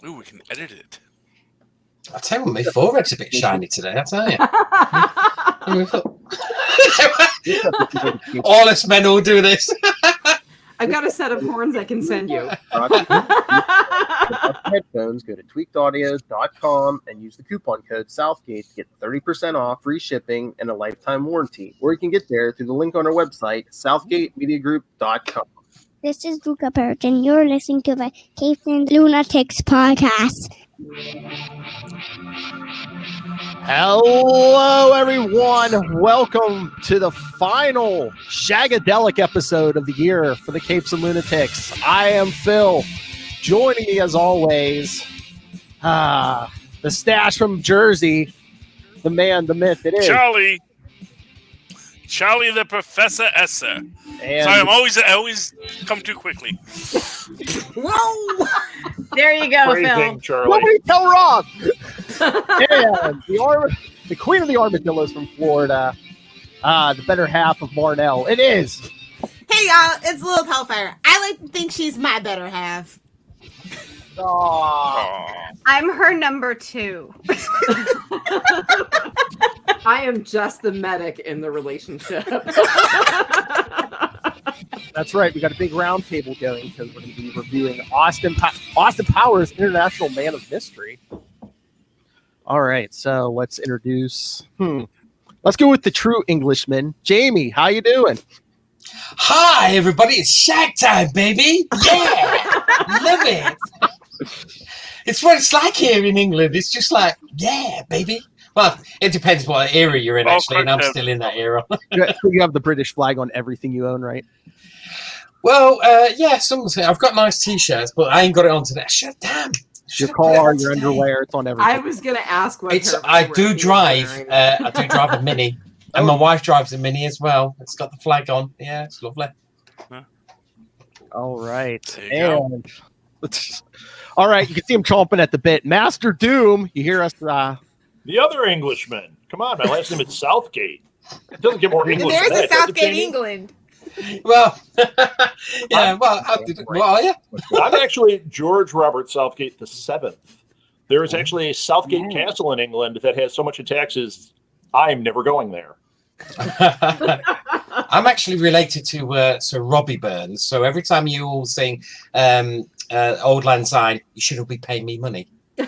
Ooh, we can edit it. I tell you what, my forehead's a bit shiny today, I tell you. All us men will do this. I've got a set of horns I can send you. Headphones, go to tweakedaudio.com and use the coupon code Southgate to get 30% off, free shipping, and a lifetime warranty. Or you can get there through the link on our website, southgatemediagroup.com. This is Luca Birch, and you're listening to the Capes and Lunatics podcast. Hello, everyone. Welcome to the final Shagadelic episode of the year for the Capes and Lunatics. I am Phil. Joining me, as always, the stash from Jersey, the man, the myth, it is Charlie the Professor Esser. And Sorry, I always come too quickly. Whoa! There you go, Phil. Charlie. Nobody tell Rob. And the queen of the armadillos from Florida, the better half of Marnell. It is. Hey, y'all, it's Lil Hellfire. I like to think she's my better half. Aww. I'm her number 2. I am just the medic in the relationship. That's right. We got a big roundtable going because we're going to be reviewing Austin Powers, International Man of Mystery. All right, so let's introduce. Let's go with the true Englishman, Jamie. How you doing? Hi, everybody. It's Shag Time, baby. Yeah. Love it. It's what it's like here in England. It's just like, yeah, baby. Well, it depends what era you're in, actually, and I'm still in that era. You have the British flag on everything you own, right? Well, yeah, I've got nice T-shirts, but I ain't got it on today. Damn. Your car, your underwear, it's on everything. I was going to ask what I do drive a Mini. And my wife drives a Mini as well. It's got the flag on. Yeah, it's lovely. All right. And all right, you can see him chomping at the bit. Master Doom, you hear us. The other Englishman. Come on, my last name is Southgate. It doesn't get more English There's than a that, Southgate, England. Well, yeah, well, what are you? I'm actually George Robert Southgate VII. There is actually a Southgate Castle in England that has so much in taxes, I'm never going there. I'm actually related to Sir Robbie Burns, so every time you all sing Old Lang Syne, you should all be paying me money. Who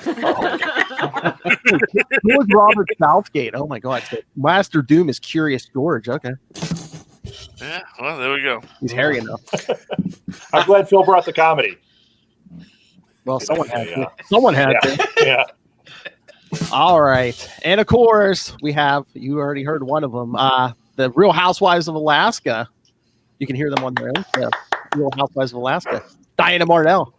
was Robert Southgate? Oh my God! So Master Doom is Curious George. Okay. Yeah, well, there we go. He's hairy enough. I'm glad Phil brought the comedy. Well, someone had to. Someone had to. Yeah. All right, and of course we have. You already heard one of them. The Real Housewives of Alaska. You can hear them on their own. The Real Housewives of Alaska. Diana Marnell.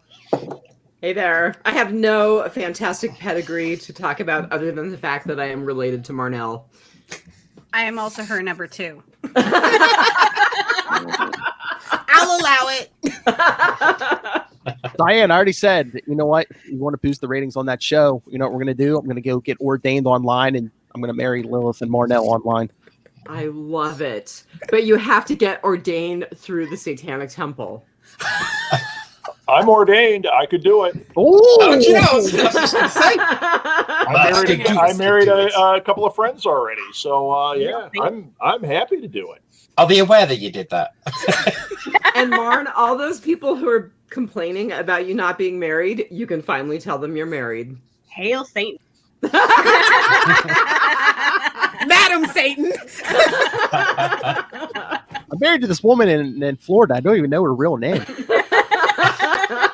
Hey there. I have no fantastic pedigree to talk about other than the fact that I am related to Marnell. I am also her number 2. I'll allow it. Diane, I already said, you know what? You want to boost the ratings on that show. You know what we're going to do? I'm going to go get ordained online, and I'm going to marry Lilith and Marnell online. I love it. But you have to get ordained through the Satanic Temple. I'm ordained. I could do it. Oh, you know, I was just gonna say. I married a couple of friends already, so yeah, I'm happy to do it. Are they aware that you did that? And Marn, all those people who are complaining about you not being married, you can finally tell them you're married. Hail Satan. Madam Satan. I'm married to this woman in Florida. I don't even know her real name.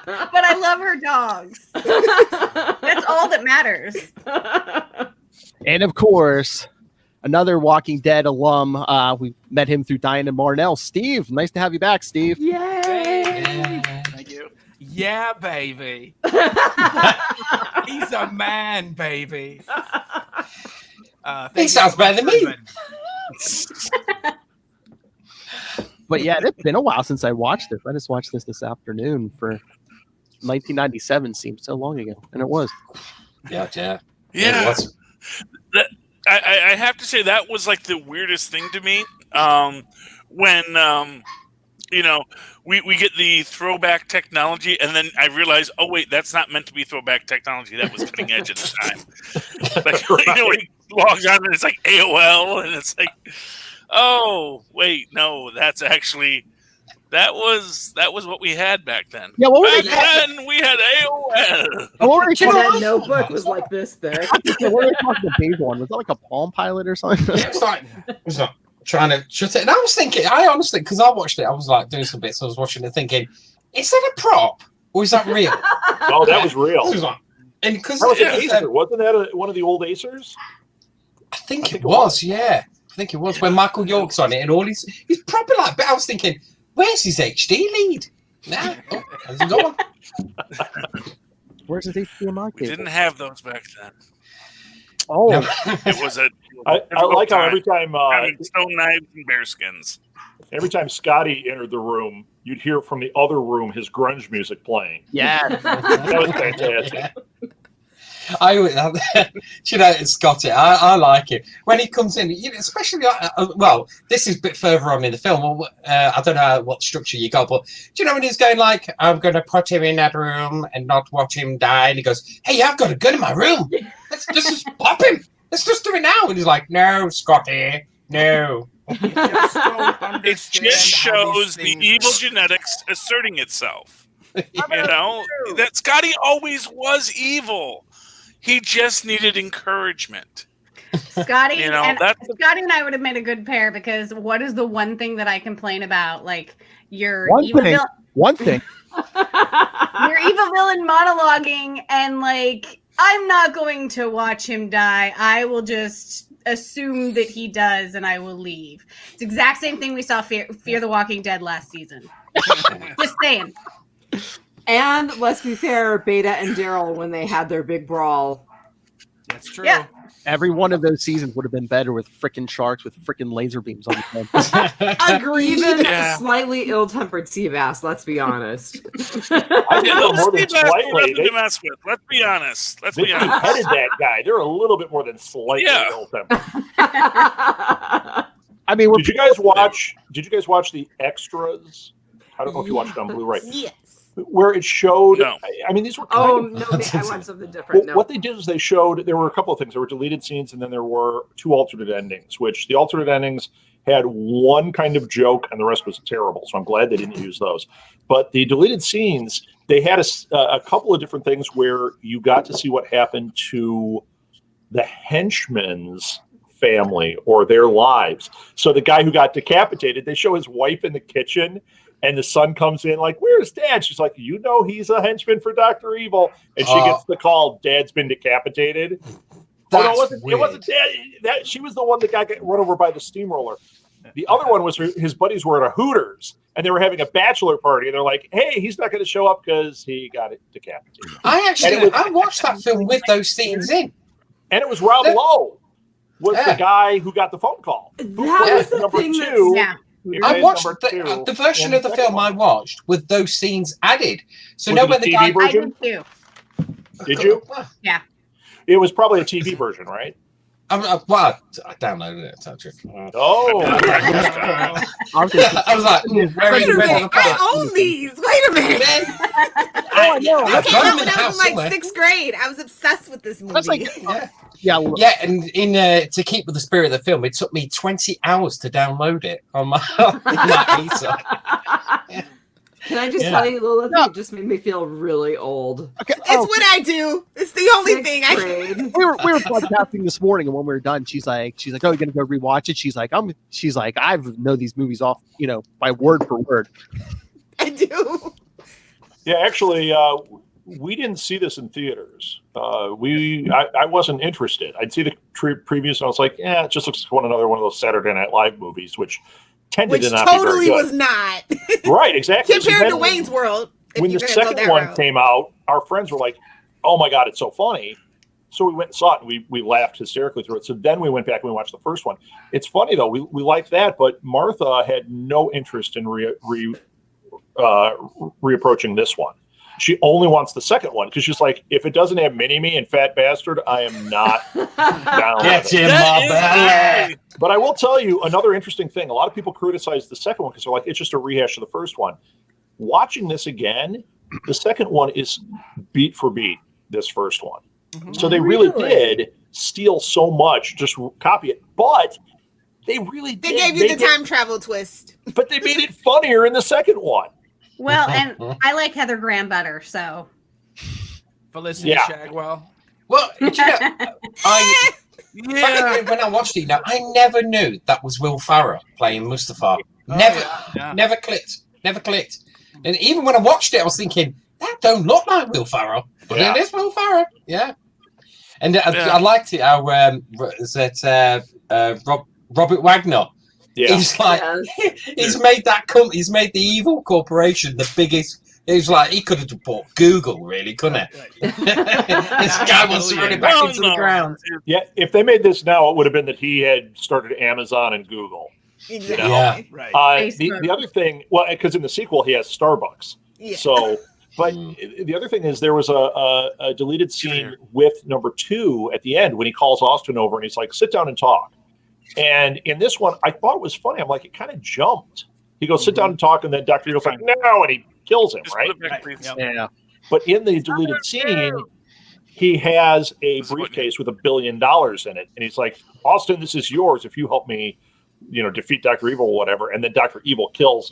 But I love her dogs. That's all that matters. And of course, another Walking Dead alum. We met him through Diane and Marnell. Steve, nice to have you back, Steve. Yay! Thank you. Yeah, baby. He's a man, baby. He sounds better than me. But yeah, it's been a while since I watched this. I just watched this afternoon for 1997. Seems so long ago, and it was. Yeah. Yeah. I have to say that was like the weirdest thing to me. When you know, we get the throwback technology, and then I realize, oh wait, that's not meant to be throwback technology. That was cutting edge at the time. Like, you know, when he logs on and it's like AOL, and it's like, oh wait, no, that's actually that was what we had back then. Yeah, what were back then we had AOL. What were you And talking that notebook was like this thick. what were you talking the big one? Was that like a Palm Pilot or something? It's like trying to shut it. And I was thinking, I honestly, because I watched it, I was like doing some bits. I was watching it, thinking, is that a prop or is that real? Oh, that was real. And because that was an Acer. Wasn't that one of the old Acers? I think it was. Yeah, I think it was when Michael York's on it, and all he's proper like. But I was thinking, where's his HD lead? Nah, how's it going? Where's his HDMI cable? We didn't have those back then. Oh, No. It was a. I like how every time stone knives and bearskins. every time Scotty entered the room, you'd hear from the other room his grunge music playing. yeah. That was fantastic. It's Scotty. I like it when he comes in, especially well, this is a bit further on in the film. I don't know what structure you got, but do you know when he's going like, I'm going to put him in that room and not watch him die, and he goes, hey, I've got a gun in my room, let's just pop him, let's just do it now, and he's like, no, Scotty, no. It just shows the evil genetics asserting itself. You know that Scotty always was evil. He just needed encouragement. Scotty, You know, and that's- Scotty and I would have made a good pair because what is the one thing that I complain about? Like your One evil thing. villain, One thing. your evil villain monologuing, and like I'm not going to watch him die. I will just assume that he does, and I will leave. It's the exact same thing we saw Fear the Walking Dead last season. Just saying. And let's be fair, Beta and Daryl when they had their big brawl. That's true. Yeah. Every one of those seasons would have been better with frickin' sharks with frickin' laser beams on the Agreed. Even Yeah. slightly ill-tempered sea bass, let's be honest. I think they're more than slightly. Nothing to mess with. Let's be honest. They headed that guy. They're a little bit more than slightly Yeah. ill-tempered. I mean, Did you guys watch the extras? I don't know if you watched it on Blu-ray. Yes. Where it showed. No. I mean, these were. Oh, kind of, no, I watched something different. Well, No. what they did is they showed there were a couple of things. There were deleted scenes, and then there were two alternate endings. Which the alternate endings had one kind of joke, and the rest was terrible. So I'm glad they didn't use those. But the deleted scenes, they had a couple of different things where you got to see what happened to the henchmen's family or their lives. So the guy who got decapitated, they show his wife in the kitchen. And the son comes in like, where's Dad? She's like, you know, he's a henchman for Dr. Evil. And she gets the call, Dad's been decapitated. No, it wasn't Dad. She was the one that got run over by the steamroller. The other one was his buddies were at a Hooters, and they were having a bachelor party. And they're like, hey, he's not going to show up because he got decapitated. I watched that film with those scenes in. And it was Rob Lowe was the guy who got the phone call. That was the number thing two. Yeah. I watched the version of the film I watched with those scenes added. So now when the guy, I did too. Did you? Yeah. It was probably a TV version, right? I downloaded it. Oh, I was like, Wait a minute. I own these. Wait a minute. I know. It came out when I was in like 6th grade. I was obsessed with this movie. That's like, yeah, and to keep with the spirit of the film, it took me 20 hours to download it on my PC. Can I just tell you, Lilith, it just made me feel really old. Okay. It's what I do. It's the only thing I can. We were podcasting this morning, and when we were done, she's like, oh, you're gonna go rewatch it. She's like, I know these movies off, by word for word. I do. Yeah, actually, we didn't see this in theaters. I wasn't interested. I'd see the previews, and I was like, yeah, it just looks like another one of those Saturday Night Live movies, which tended to not totally be very good. was not. Right, exactly. Compared to Wayne's World. When the second one came out, our friends were like, oh my God, it's so funny. So we went and saw it, and we laughed hysterically through it. So then we went back and we watched the first one. It's funny, though. We liked that, but Martha had no interest in reapproaching this one. She only wants the second one because she's like, if it doesn't have Mini-Me and Fat Bastard, I am not down Get with it. in my belly. But I will tell you another interesting thing. A lot of people criticize the second one because they're like, it's just a rehash of the first one. Watching this again, the second one is beat for beat this first one. So they really did steal so much, just copy it. But they really did. They gave you the time travel twist. But they made it funnier in the second one. Well, and I like Heather Graham better, so. Felicity Yeah. Shagwell. Well, do you know, when I watched it, I never knew that was Will Ferrell playing Mustafa. Never clicked. And even when I watched it, I was thinking, that don't look like Will Ferrell. But it is Will Ferrell. Yeah. And I liked it how Robert Wagner. Yeah. He's like, he's made that he's made the evil corporation the biggest. It was like he could have bought Google, really, couldn't he? This guy wants to run it back into the ground. Yeah, if they made this now, it would have been that he had started Amazon and Google. Exactly. You know? Yeah. Right. The other thing, well, because in the sequel he has Starbucks. Yeah. So, but the other thing is there was a deleted scene with number 2 at the end when he calls Austin over and he's like, sit down and talk. And in this one, I thought it was funny. I'm like, it kind of jumped. He goes, sit down and talk, and then Dr. Evil's like, no, and he kills him, right? Yeah. But in the deleted scene, he has a briefcase with $1 billion in it. And he's like, Austin, this is yours if you help me, defeat Dr. Evil or whatever. And then Dr. Evil kills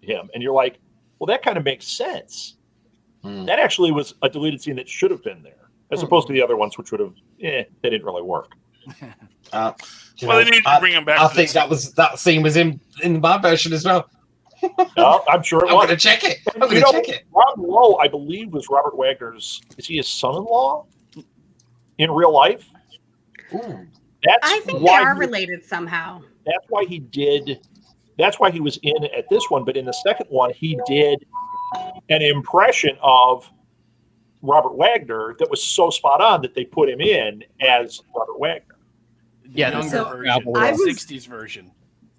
him. And you're like, well, that kind of makes sense. That actually was a deleted scene that should have been there, as opposed to the other ones, which would have, they didn't really work. They need to bring him back. I think that scene was in my version as well. No, I'm sure it I'm was. going to check it. I'm going to check it. Rob Lowe, I believe, was Robert Wagner's. Is he his son-in-law in real life? Ooh. I think they are related somehow. That's why he did. That's why he was in at this one. But in the second one, he did an impression of Robert Wagner that was so spot on that they put him in as Robert Wagner. Yeah, the younger version, the 60s version.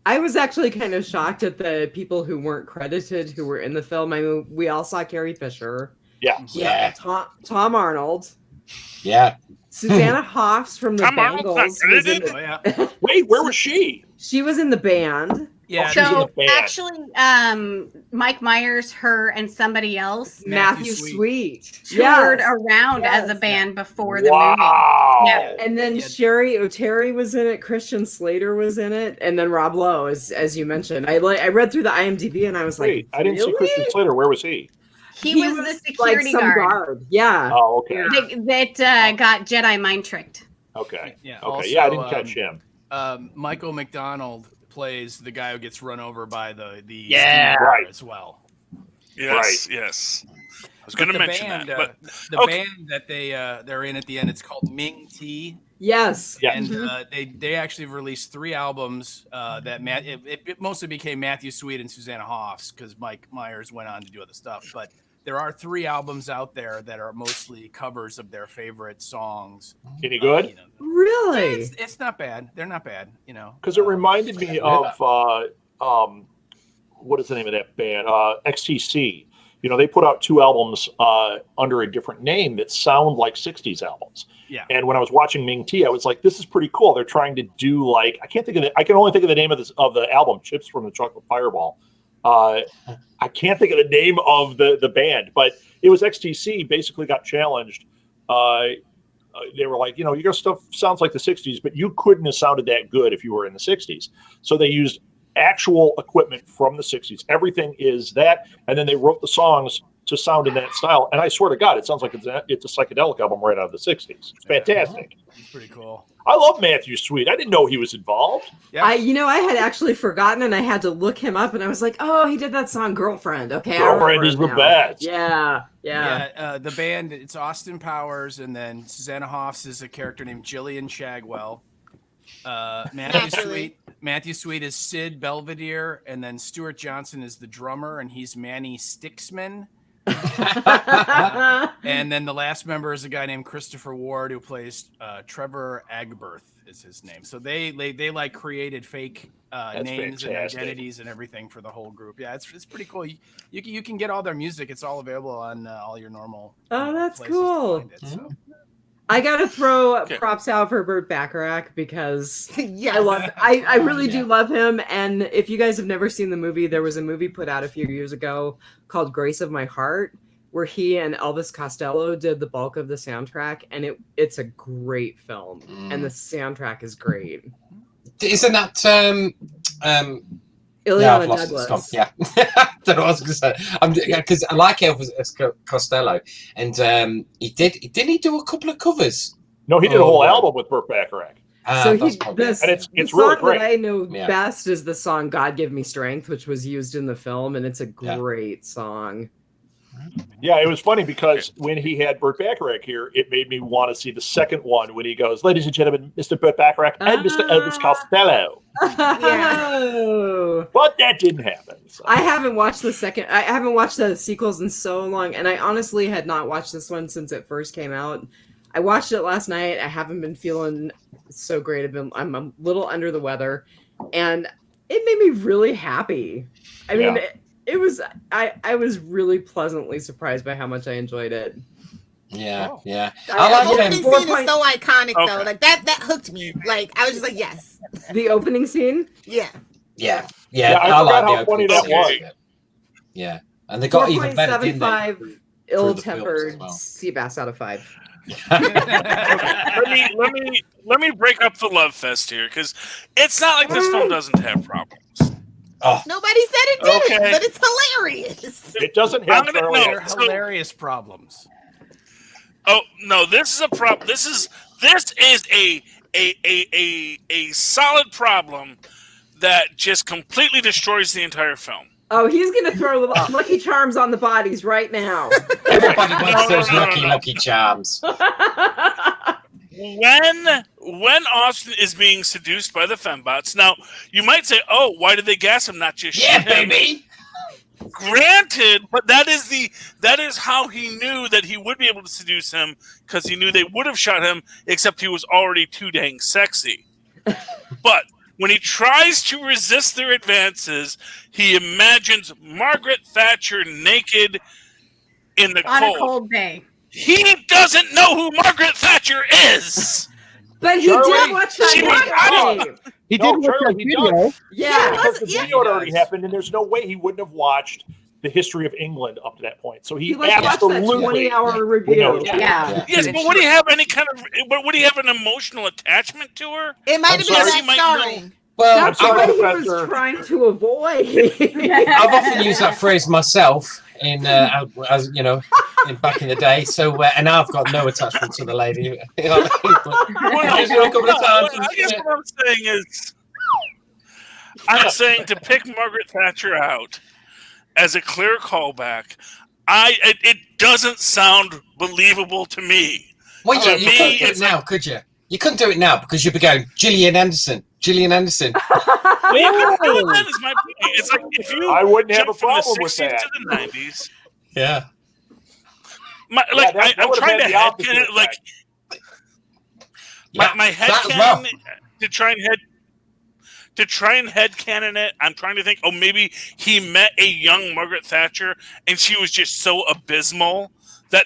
I was actually kind of shocked at the people who weren't credited who were in the film. I mean, we all saw Carrie Fisher. Yeah. Tom Arnold. Yeah. Susanna Hoffs from the Tom Arnold's not Bangles. credited? Was in the, Wait, where was she? She was in the band. Yeah. So actually, Mike Myers, her, and somebody else, Matthew Sweet, toured around as a band before the movie. Yeah, and then Sherry O'Terry was in it. Christian Slater was in it, and then Rob Lowe, as you mentioned. I read through the IMDb, and I was like, I didn't see Christian Slater. Where was he? He was the security guard. Yeah. Oh, okay. That got Jedi mind tricked. Okay. Yeah. Okay. Also, I didn't catch him. Michael McDonald plays the guy who gets run over by the right as well. Yes, yes. I was going to mention band, that, but the band that they're in at the end, it's called Ming T. Yes. And they actually released 3 albums that it mostly became Matthew Sweet and Susanna Hoffs because Mike Myers went on to do other stuff. But there are 3 albums out there that are mostly covers of their favorite songs. Any good? Really? It's not bad. They're not bad, Because it reminded me of what is the name of that band? XTC. They put out 2 albums under a different name that sound like 60s albums. Yeah. And when I was watching Ming T, I was like, this is pretty cool. They're trying to do like, I can only think of the name of the album, Chips from the Chocolate Fireball. I can't think of the name of the band, but it was XTC basically got challenged. They were like, your stuff sounds like the 60s, but you couldn't have sounded that good if you were in the 60s. So they used actual equipment from the 60s. Everything is that. And then they wrote the songs to sound in that style. And I swear to God, it sounds like it's a psychedelic album right out of the 60s. It's fantastic. It's pretty cool. I love Matthew Sweet. I didn't know he was involved. Yeah. I had actually forgotten, and I had to look him up, and I was like, oh, he did that song Girlfriend. Okay. Girlfriend is the best. Yeah. The band, it's Austin Powers, and then Susanna Hoffs is a character named Jillian Shagwell. Matthew Sweet is Sid Belvedere, and then Stuart Johnson is the drummer, and he's Manny Stixman. And then the last member is a guy named Christopher Ward, who plays Trevor Agberth is his name. So they like created fake names fantastic. and identities and everything for the whole group. Yeah, it's pretty cool. You can get all their music. It's all available on all your normal. That's places to cool. find it, so. I gotta throw props out for Burt Bacharach because Yes. I really do love him. And if you guys have never seen the movie, there was a movie put out a few years ago called Grace of My Heart, where he and Elvis Costello did the bulk of the soundtrack, and it's a great film, and the soundtrack is great. Isn't that Ileana Douglas? Yeah, that's what I was going to say. Because I like Elvis Costello, and didn't he do a couple of covers? No, he did a whole album with Burt Bacharach. So and it's the really song great. that I know best is the song "God Give Me Strength," which was used in the film, and it's a great song. Yeah, it was funny because when he had Burt Bacharach here, it made me want to see the second one when he goes, "Ladies and gentlemen, Mr. Burt Bacharach and Mr. Elvis Costello." But that didn't happen. So. I haven't watched the sequels in so long, and I honestly had not watched this one since it first came out. I watched it last night. I haven't been feeling so great. I'm a little under the weather, and it made me really happy. I mean, it was. I was really pleasantly surprised by how much I enjoyed it. Yeah. The opening scene is so iconic, though. Like that hooked me. Like I was just like, yes. The opening scene. Yeah. I forgot how funny that was. Yeah, and they got even better. 4.75 ill-tempered sea bass out of 5. let me break up the love fest here, because it's not like this film doesn't have problems. Nobody said it didn't, but it's hilarious. It doesn't have hilarious problems. Oh no, this is a problem. This is a solid problem that just completely destroys the entire film. Oh, he's going to throw Lucky Charms on the bodies right now. Everybody wants those Lucky Charms. When Austin is being seduced by the fembots, now you might say, "Oh, why did they gas him, not just shoot him?" baby. Granted, but that is how he knew that he would be able to seduce him, because he knew they would have shot him, except he was already too dang sexy. But when he tries to resist their advances, he imagines Margaret Thatcher naked in the on a cold day. He doesn't know who Margaret Thatcher is. But he did watch that video. He did watch that video. Yeah, because the video had already happened, and there's no way he wouldn't have watched the history of England up to that point. So he absolutely watched that 20-hour review. Yeah. Yes, but would he have any kind of? Would he have an emotional attachment to her? It might have been that starring. Well, that's what he was trying to avoid. I've often used that phrase myself in, as you know, back in the day. So, and I've got no attachment to the lady. You know what I mean? I guess what I'm saying is, I'm saying to pick Margaret Thatcher out as a clear callback. It doesn't sound believable to me. Well, you couldn't do it now, could you? You couldn't do it now because you'd be going, Gillian Anderson. Well, you can do it then, is my point. It's like if you I wouldn't have a from the problem 60s with that. to the 90s. Yeah. I'm trying to headcanon it, like my headcanon to try and headcanon it. I'm trying to think. Oh, maybe he met a young Margaret Thatcher, and she was just so abysmal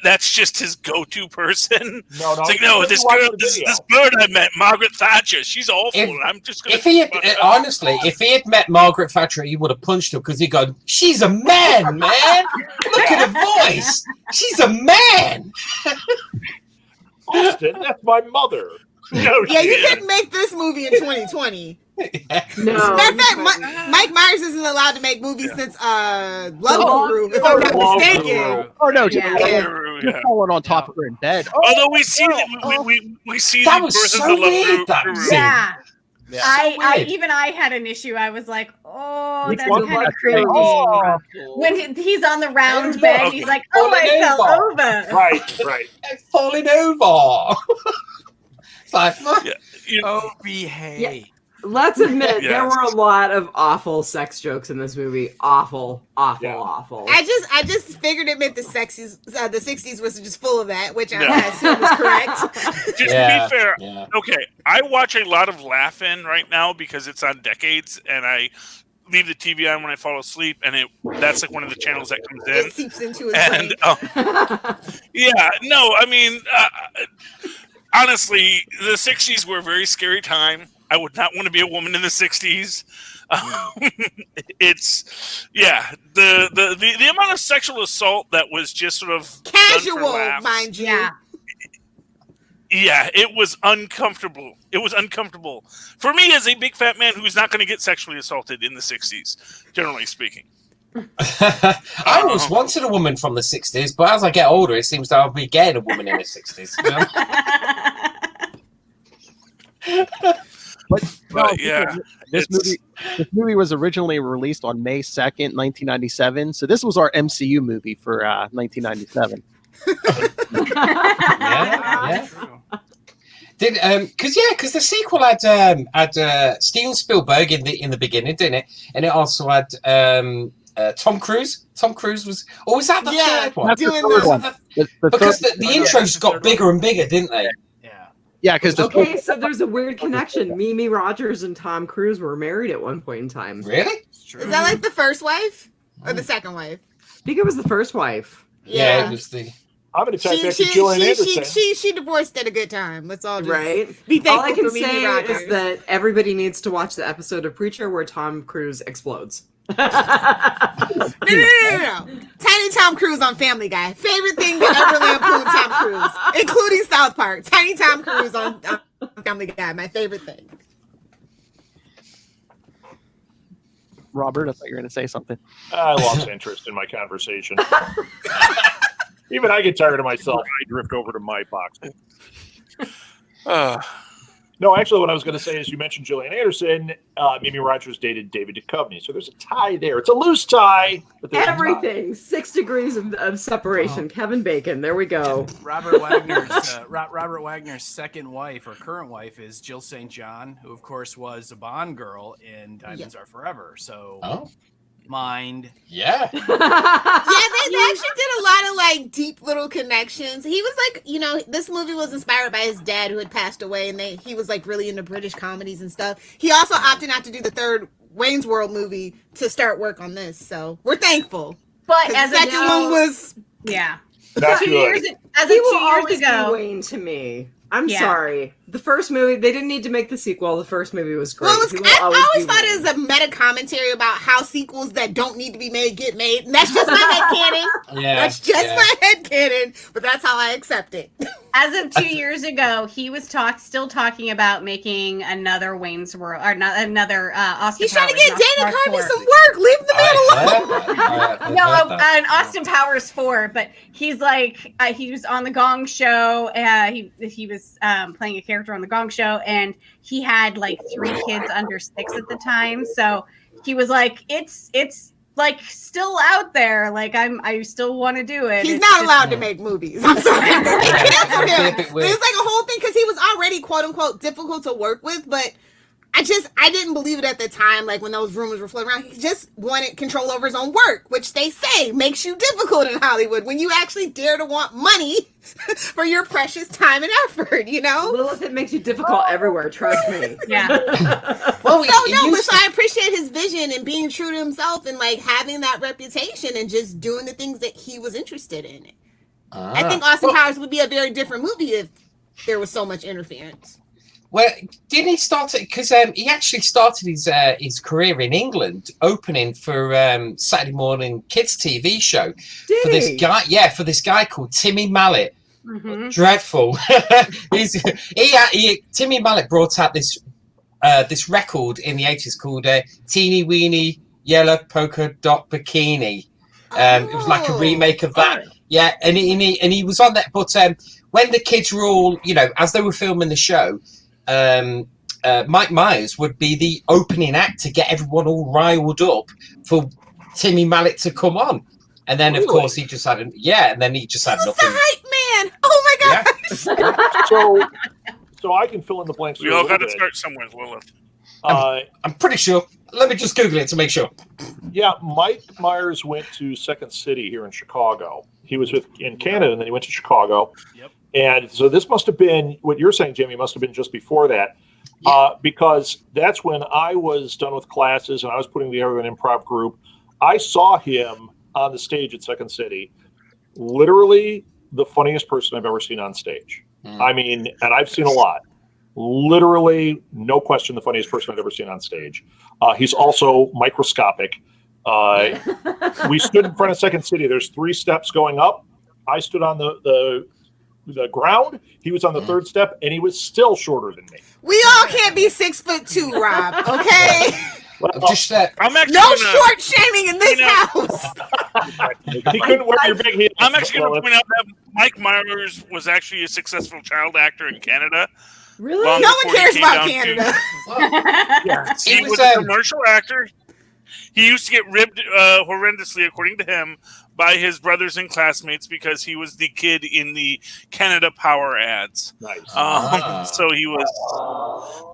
that's just his go-to person. No, it's like, no, this girl, this bird I met, Margaret Thatcher. She's awful. And I'm just gonna. If he had, honestly, if he had met Margaret Thatcher, he would have punched her because he'd gone, "She's a man, man. Look at her voice. She's a man." Austin, that's my mother. No, yeah, you couldn't make this movie in 2020. No. Matter of fact, Mike Myers isn't allowed to make movies since Love Guru, if I'm not mistaken. Oh no, just falling on top of her in bed. Although we see we see that the was birth so of the Love weird, Guru. that Yeah. Yeah. I had an issue. I was like, oh, Which that's one? kind of crazy. Oh. When he's on the round bed, he's like, oh, I fell over. Right. Falling over. It's like, Oh, behave. Yeah. Let's admit Yes. there were a lot of awful sex jokes in this movie. Awful. I just figured it meant the 60s was just full of that, which No. I assume is correct. Just to be fair, okay, I watch a lot of Laugh-In right now because it's on Decades, and I leave the TV on when I fall asleep, and that's like one of the channels that comes in. It seeps into his And brain. I mean, honestly, the 60s were a very scary time. I would not want to be a woman in the 60s. The amount of sexual assault that was just sort of Casual, mind you. Yeah, it was uncomfortable. It was uncomfortable for me as a big fat man who's not going to get sexually assaulted in the 60s, generally speaking. I always wanted a woman from the 60s, but as I get older, it seems that I'll be getting a woman in the 60s. You know? But this movie was originally released on May 2nd, 1997. So this was our MCU movie for 1997. Because the sequel had Steven Spielberg in the beginning, didn't it? And it also had Tom Cruise. Tom Cruise was that the third one? That's the third one. Because the intros got bigger and bigger, didn't they? Yeah, because so there's a weird connection. Mimi Rogers and Tom Cruise were married at one point in time. Really? Is that like the first wife or the second wife? I think it was the first wife. Yeah, it was the. I'm going to type back to Gillian Anderson. She divorced at a good time. Let's all just All be thankful I can for Mimi say Rogers. is that everybody needs to watch the episode of Preacher where Tom Cruise explodes. No. Tiny Tom Cruise on Family Guy. Favorite thing to ever lampoon Tom Cruise, including South Park. Tiny Tom Cruise on Family Guy. My favorite thing. Robert, I thought you were going to say something. I lost interest in my conversation. Even I get tired of myself. I drift over to my box. No, actually, what I was going to say is you mentioned Gillian Anderson. Mimi Rogers dated David Duchovny. So there's a tie there. It's a loose tie. But there's everything. 6 degrees of separation. Oh. Kevin Bacon. There we go. Robert Wagner's second wife or current wife is Jill St. John, who, of course, was a Bond girl in Diamonds Are Forever. So, mind. Yeah. They actually did a lot of like deep little connections. He was like, this movie was inspired by his dad who had passed away, and he was like really into British comedies and stuff. He also opted not to do the third Wayne's World movie to start work on this, so we're thankful. But as the second one was not 2 good. years always ago. be Wayne to me. I'm sorry. The first movie, they didn't need to make the sequel. The first movie was great. Well, I always thought it was a meta commentary about how sequels that don't need to be made get made. And that's just my headcanon. That's just my headcanon. But that's how I accept it. As of 2 years ago, he was still talking about making another Wayne's World, or not another Austin He's Powers. trying to get Dana Carvey some work. Leave the man alone. No, an Austin Powers 4, but he's like, he was on the Gong Show. He was playing a character on the Gong Show, and he had like 3 kids under 6 at the time. So he was like, it's like still out there. Like I still want to do it. He's not allowed to make movies. I'm sorry. They canceled him. It was like a whole thing because he was already quote unquote difficult to work with, but I didn't believe it at the time, like when those rumors were floating around. He just wanted control over his own work, which they say makes you difficult in Hollywood when you actually dare to want money for your precious time and effort, Lilith, it makes you difficult everywhere, trust me. Yeah. But I appreciate his vision and being true to himself and like having that reputation and just doing the things that he was interested in. I think Austin Powers would be a very different movie if there was so much interference. Well, didn't he start it? Because he actually started his career in England, opening for Saturday morning kids TV show for this guy called Timmy Mallet. Mm-hmm. Dreadful. Timmy Mallet brought out this record in the 80s called Teeny Weeny Yellow Polka Dot Bikini. It was like a remake of that. Yeah, and he was on that. But when the kids were all, as they were filming the show. Mike Myers would be the opening act to get everyone all riled up for Timmy Mallet to come on, and then of course he just had nothing. He was the hype man. Oh my god! So I can fill in the blanks. We all got to start somewhere, Lilith. I'm pretty sure. Let me just Google it to make sure. Yeah, Mike Myers went to Second City here in Chicago. He was in Canada, and then he went to Chicago. Yep. And so this must have been, what you're saying, Jamie, must have been just before that. Because that's when I was done with classes and I was putting together an improv group. I saw him on the stage at Second City. Literally the funniest person I've ever seen on stage. I mean, and I've seen a lot. Literally, no question, the funniest person I've ever seen on stage. He's also microscopic. We stood in front of Second City. There's 3 steps going up. I stood on the ground. He was on the 3rd step, and he was still shorter than me. We all can't be 6'2", Rob. Okay. Just I'm actually no short shaming in this house. He couldn't wear your big heels. I'm actually going to point out that Mike Myers was actually a successful child actor in Canada. Really? Long No before one cares he came about down Canada. He was a commercial actor. He used to get ribbed horrendously, according to him, by his brothers and classmates because he was the kid in the Canada Power ads. Nice. So he was,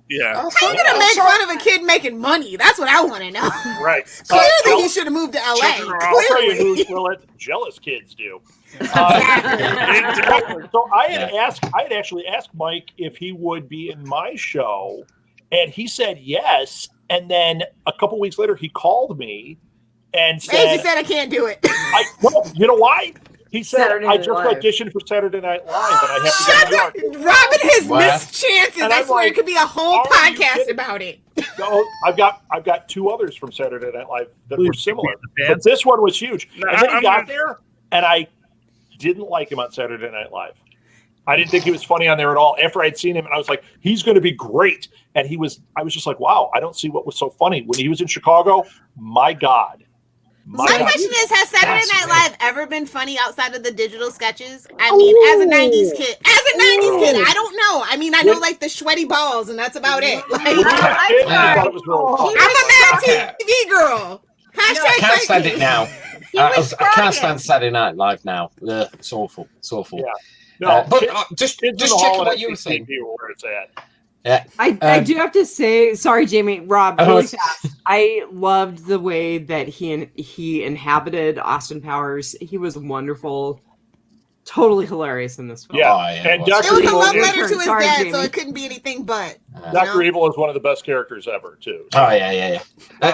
yeah. How you gonna make fun of a kid making money? That's what I want to know. Right. Clearly, he should have moved to LA. I'll tell you who's will let jealous kids do. So I had actually asked Mike if he would be in my show, and he said yes. And then a couple weeks later, he called me and said, "He said I can't do it." Well, you know why? He said Saturday I Night just Live. auditioned for Saturday Night Live, and I have to go to New York. Robin has Wow. missed chances. And I I'm swear like, it could be a whole are you podcast kidding? about it. No, I've got 2 others from Saturday Night Live that were similar, the but this one was huge. No, And then he I'm got not- there, and I didn't like him on Saturday Night Live. I didn't think he was funny on there at all. After I'd seen him, and I was like, he's going to be great. And I was just like, wow, I don't see what was so funny. When he was in Chicago, my God. My question is, has Saturday Night Live ever been funny outside of the digital sketches? I mean, as a 90s kid, I don't know. I mean, I know like the sweaty balls, and that's about it. Like, I thought it was really funny. I'm a Mad TV girl. I Hashtag can't stand breaking. it now. I can't stand Saturday Night Live now. Ugh, it's awful. It's awful. Yeah. No, But kids- just kids in the checking hall at what you were FCC saying. where it's at. Yeah. I do have to say, sorry, Jamie, Rob, Oh, really it's- fast. I loved the way that he inhabited Austin Powers. He was wonderful, totally hilarious in this film. Yeah, Oh, yeah, and it was. It Dr. was a Evil, love is, letter to his Sorry, dad, Jamie. so it couldn't be anything but. Dr. Evil is one of the best characters ever, too. Oh yeah.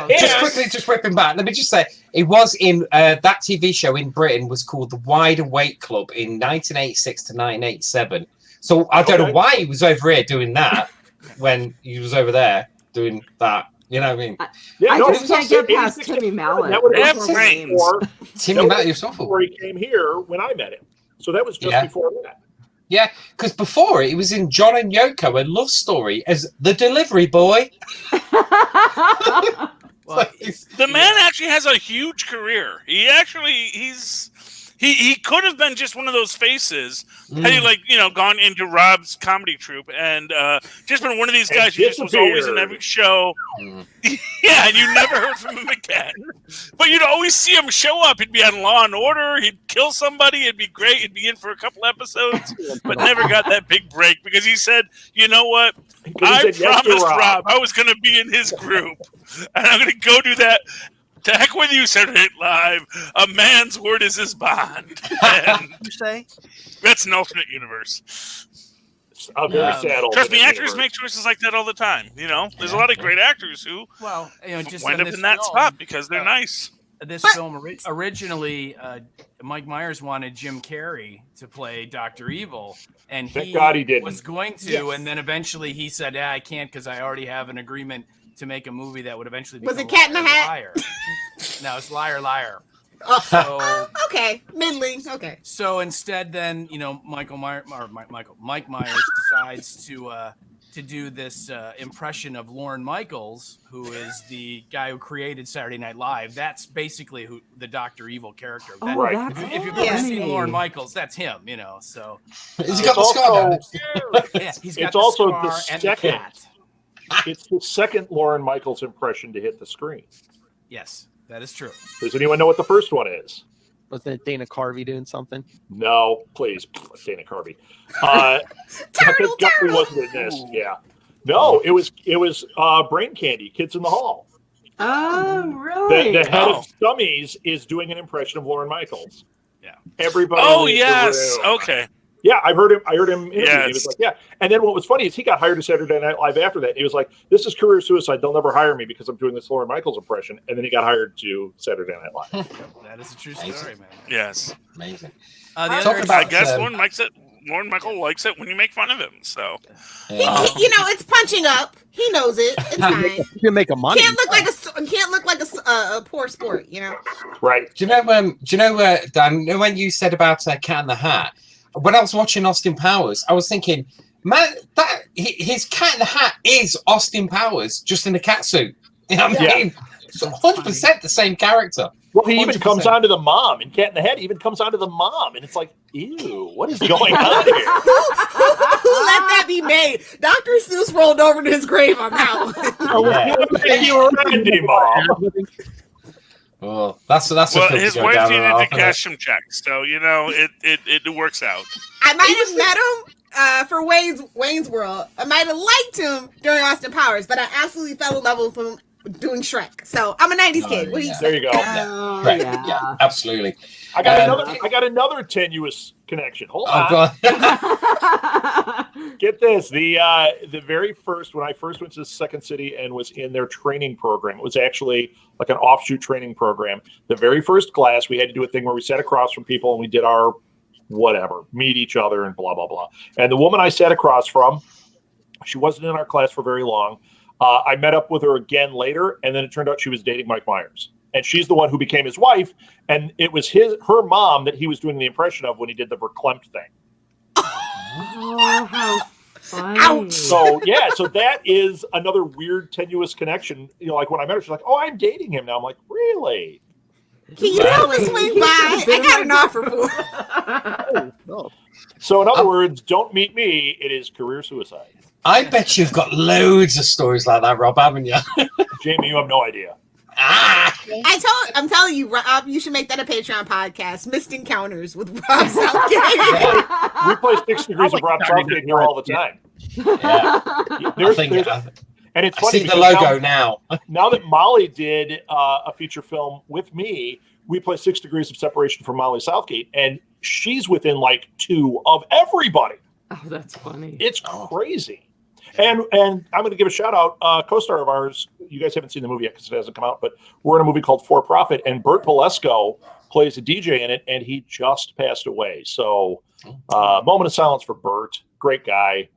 Just quickly, just whipping back. Let me just say, it was in that TV show in Britain was called The Wide Awake Club in 1986 to 1987. So I don't know why he was over here doing that when he was over there doing that. You know what I mean? Yeah, I no, just it was can't get 86, past Timmy Mallett. That would have That's been right. before, Timmy Mallett was awful. before he came here when I met him. So that was just Yeah. before that. Yeah, because before it was in John and Yoko, a love story as the delivery boy. Well, The man actually has a huge career. He could have been just one of those faces had he gone into Rob's comedy troupe and just been one of these guys who just was always in every show. Yeah, and you never heard from him again. But you'd always see him show up. He'd be on Law and Order. He'd kill somebody. It'd be great. He'd be in for a couple episodes, but never got that big break because he said, "You know what? I said yes to promised Rob. Rob I was going to be in his group, and I'm going to go do that." To heck with you, Saturday Night Live. A man's word is his bond. And you say? that's an alternate universe. A very sad old Trust me, actors universe. make choices like that all the time. You know, there's a lot of great actors who Well, just wind on up this in that film, spot because they're nice. This film originally, Mike Myers wanted Jim Carrey to play Dr. Evil, and Thank God he didn't. was going to, Yes. and then eventually he said, I can't because I already have an agreement to make a movie that would eventually be Was it Cat in the Hat? Liar. No, it's Liar Liar. Oh, So, okay, middling. Okay. so instead, then Mike Myers decides to do this impression of Lorne Michaels, who is the guy who created Saturday Night Live. That's basically who the Dr. Evil character. Oh, That- Right. that's if you've Yeah. ever seen funny. Lorne Michaels, that's him. So Has he got the scar down it? yeah, he's got It's the also scar the and the second. cat. It's the second Lauren Michaels impression to hit the screen. Yes, that is true. Does anyone know what the first one is? Was it Dana Carvey doing something? No, please, Dana Carvey. That definitely wasn't in this. Yeah. No, it was Brain Candy, Kids in the Hall. Oh, really? The head of Stummies is doing an impression of Lorne Michaels. Yeah. Everybody. Oh in the yes. room. Okay. Yeah, I heard him interview. Yes. He was like, yeah. And then what was funny is he got hired to Saturday Night Live after that. He was like, this is career suicide. They'll never hire me because I'm doing this Lorne Michaels impression. And then he got hired to Saturday Night Live. That is a true story, man. Yes. Amazing. The Talk other about, I guess Lorne Michael likes it when you make fun of him. So It's punching up. He knows it. It's fine. You can make a money. Can't look like a poor sport. Right. Do you know, Dan? When you said about Cat in the Hat, when I was watching Austin Powers, I was thinking, man, that his Cat in the Hat is Austin Powers, just in a cat suit. You know what I mean? It's 100% the same character. Well, he even 100%. comes on to the mom, and Cat in the Hat even comes on to the mom, and it's like, ew, what is going on here? Who let that be made? Dr. Seuss rolled over to his grave on that one. You were Randy, Mom. Oh, that's well, his wife needed to cash some checks, so it works out. I might have met him for Wayne's World. I might have liked him during Austin Powers, but I absolutely fell in love with him doing Shrek. So I'm a '90s kid. What do you say? There you go. Right. Yeah, absolutely. I got another tenuous connection. Hold on. Get this. The very first, when I first went to Second City and was in their training program, it was actually like an offshoot training program. The very first class, we had to do a thing where we sat across from people and we did our whatever, meet each other and blah, blah, blah. And the woman I sat across from, she wasn't in our class for very long. I met up with her again later, and then it turned out she was dating Mike Myers. And she's the one who became his wife, and it was her mom that he was doing the impression of when he did the verklempt thing. Oh, how funny. Ouch. So that is another weird, tenuous connection. Like when I met her, she's like, "Oh, I'm dating him now." I'm like, "Really? Can you tell me swing by? I got an offer for. So in other words, don't meet me. It is career suicide. I bet you've got loads of stories like that, Rob, haven't you? Jamie, you have no idea. I'm telling you, Rob, you should make that a Patreon podcast. Missed Encounters with Rob Southgate. We play 6 Degrees of Rob Southgate here all the time. Yeah. And it's I funny see the logo now. Now that Molly did a feature film with me, we play 6 Degrees of Separation from Molly Southgate, and she's within like 2 of everybody. Oh, that's funny. It's crazy. And I'm going to give a shout out, co-star of ours. You guys haven't seen the movie yet because it hasn't come out, but we're in a movie called For Profit, and Bert Bolesco plays a DJ in it, and he just passed away. So, moment of silence for Bert. Great guy.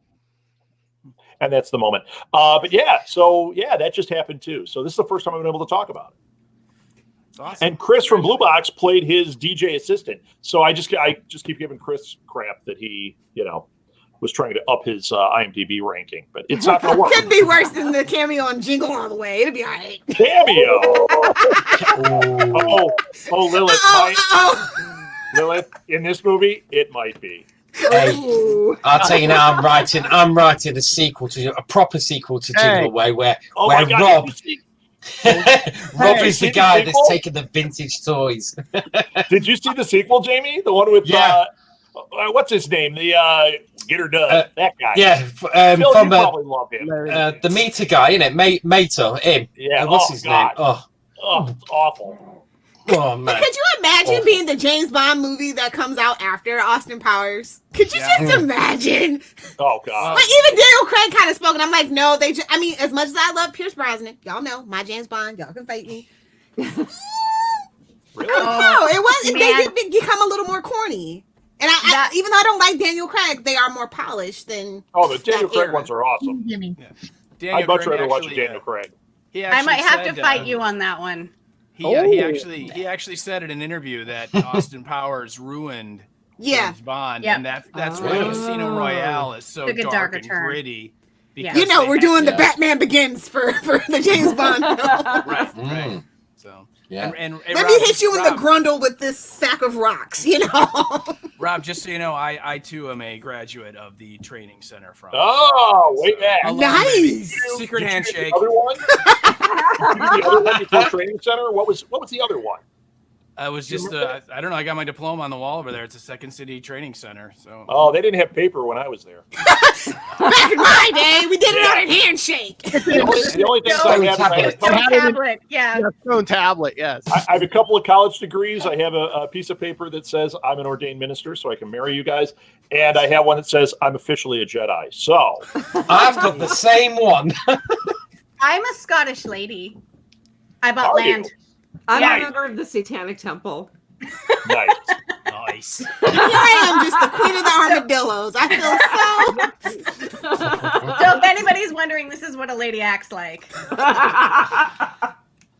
And that's the moment. But that just happened too. So this is the first time I've been able to talk about it. That's awesome. And Chris from Blue Box played his DJ assistant. So I just keep giving Chris crap that he, was trying to up his IMDb ranking, but it's not going to work. Could be worse than the cameo on Jingle All the Way. It'll be all right. Cameo. Lilith. Lilith in this movie, it might be. Hey, I'll tell you now, I'm writing a proper sequel to Jingle Away where God, Rob is the guy that's taking the vintage toys. Did you see the sequel, Jamie? The one with what's his name? The Get Her Done. That guy. Yeah, Phil, from you probably love him. the Meter guy, isn't it? Mater, him. Yeah. What's his name? Oh, it's awful. Oh man. Could you imagine being the James Bond movie that comes out after Austin Powers? Could you just imagine? Oh god. Like even Daniel Craig kind of spoke, and I'm like, no, as much as I love Pierce Brosnan, y'all know my James Bond, y'all can fight me. Really? No, it was. They did become a little more corny. And even though I don't like Daniel Craig, they are more polished than. Oh, the Daniel Craig ones are awesome. Yeah. I'd much rather watch Daniel Craig. I might have to fight you on that one. He actually said in an interview that Austin Powers ruined James Bond, and that's why Casino Royale is so dark and gritty. Because we're doing the Batman Begins for the James Bond film. Right. So and let me hit you in the grundle with this sack of rocks, Rob, just so you know, I too am a graduate of the training center from. Oh, way back! Nice. Secret handshake. The other one? The other one before training center. What was the other one? I was just, I don't know. I got my diploma on the wall over there. It's a Second City Training Center. So. Oh, they didn't have paper when I was there. Back in my day, we did it on a handshake. The only thing I have tablet. Tablet, yeah. Phone tablet, yes. I have a couple of college degrees. I have a piece of paper that says I'm an ordained minister, so I can marry you guys. And I have one that says I'm officially a Jedi. So I've got the same one. I'm a Scottish lady. I bought Are you? land. I'm Yeah. a member of the Satanic Temple. nice. Nice. Here I am, just the queen of the armadillos. I feel so. So if anybody's wondering, this is what a lady acts like.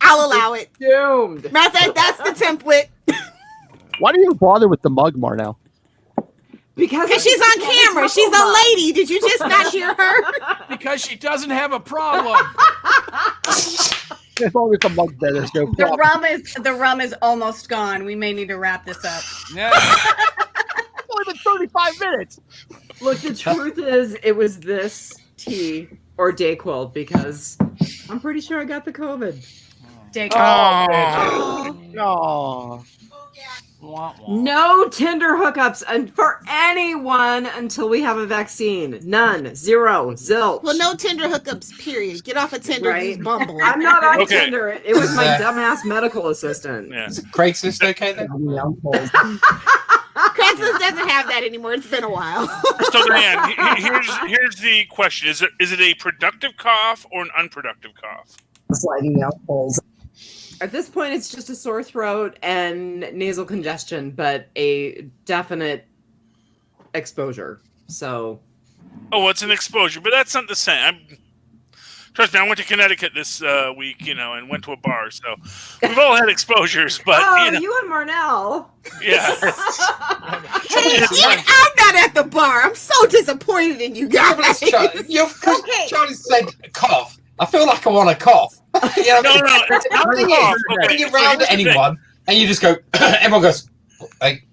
I'll allow it. Doomed. Matter of fact, that's the template. Why do you bother with the mug, Marnell? Because She's on camera. She's a lady. Did you just not hear her? Because she doesn't have a problem. As long as the mug's there, there's no problem. The rum is almost gone. We may need to wrap this up. Yeah. It's only been 35 minutes. Look, the truth is, it was this tea or Dayquil because I'm pretty sure I got the COVID. Oh. No Tinder hookups for anyone until we have a vaccine. None. Zero. Zilch. Well, no Tinder hookups, period. Get off of Tinder. Right. Use Bumble. I'm not on Okay. Tinder. It was my dumbass medical assistant. Yeah. Is Craigslist okay then? Craigslist doesn't have that anymore. It's been a while. So Dan, here's the question: Is it a productive cough or an unproductive cough? At this point, it's just a sore throat and nasal congestion, but a definite exposure. So, Oh, it's an exposure, but that's not the same. Trust me, I went to Connecticut this week, and went to a bar. So we've all had exposures, but you and Marnell. yeah. Hey, I'm not at the bar. I'm so disappointed in you guys. Charlie said cough. I feel like I want to cough. No, it's not The thing cough. is, Okay, when you're so around here's the thing. anyone and you just go, everyone goes, like,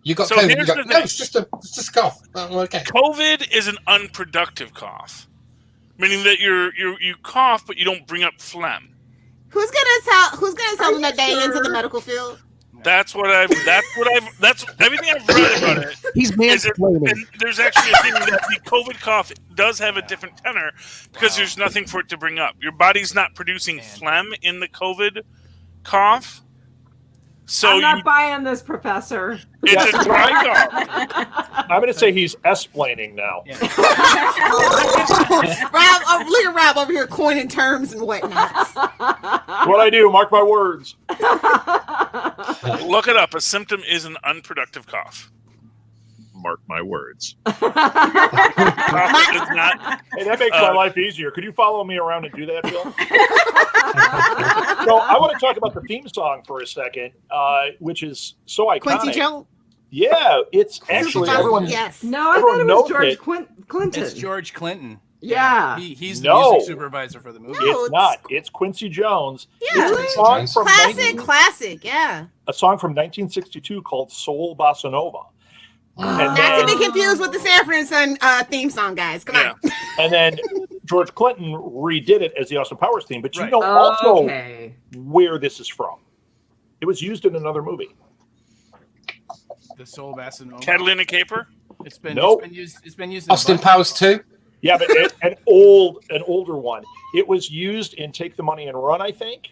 you got So COVID. You here's go, the no, thing. it's just a cough. Oh, okay. COVID is an unproductive cough, meaning that you cough, but you don't bring up phlegm. Who's gonna tell them that they ain't into the medical field? That's everything I've read about it. He's mansplaining. And there's actually a thing that the COVID cough does have a different tenor because there's nothing for it to bring up. Your body's not producing phlegm in the COVID cough. So I'm not buying this, Professor. It's a dry cough. I'm going to say he's S-plaining now. Yeah. Rob, look at Rob over here coining terms and whatnot. What I do, mark my words. Look it up. A symptom is an unproductive cough. Mark my words. Cough is not. Hey, that makes my life easier. Could you follow me around and do that, Bill? So I want to talk about the theme song for a second, which is so iconic. Quincy Jones. Yeah, it's actually everyone. Yes. No, I Everyone thought it knows was George it. Clinton. It's George Clinton. Yeah. He's No. the music supervisor for the movie. No. It's not. It's Quincy Jones. Yeah. It's a song from Classic. Yeah. a song from 1962 called "Soul Bossa Nova." And Not to be confused with the Sanford and Son theme song, guys. Come on. And then George Clinton redid it as the Austin Powers theme. But you Right. know also Okay. where this is from. It was used in another movie. The Soul Bassanova. Catalina Caper? It's been Nope. it's been used in Austin a bunch- Powers 2. Yeah, but an older one. It was used in Take the Money and Run, I think.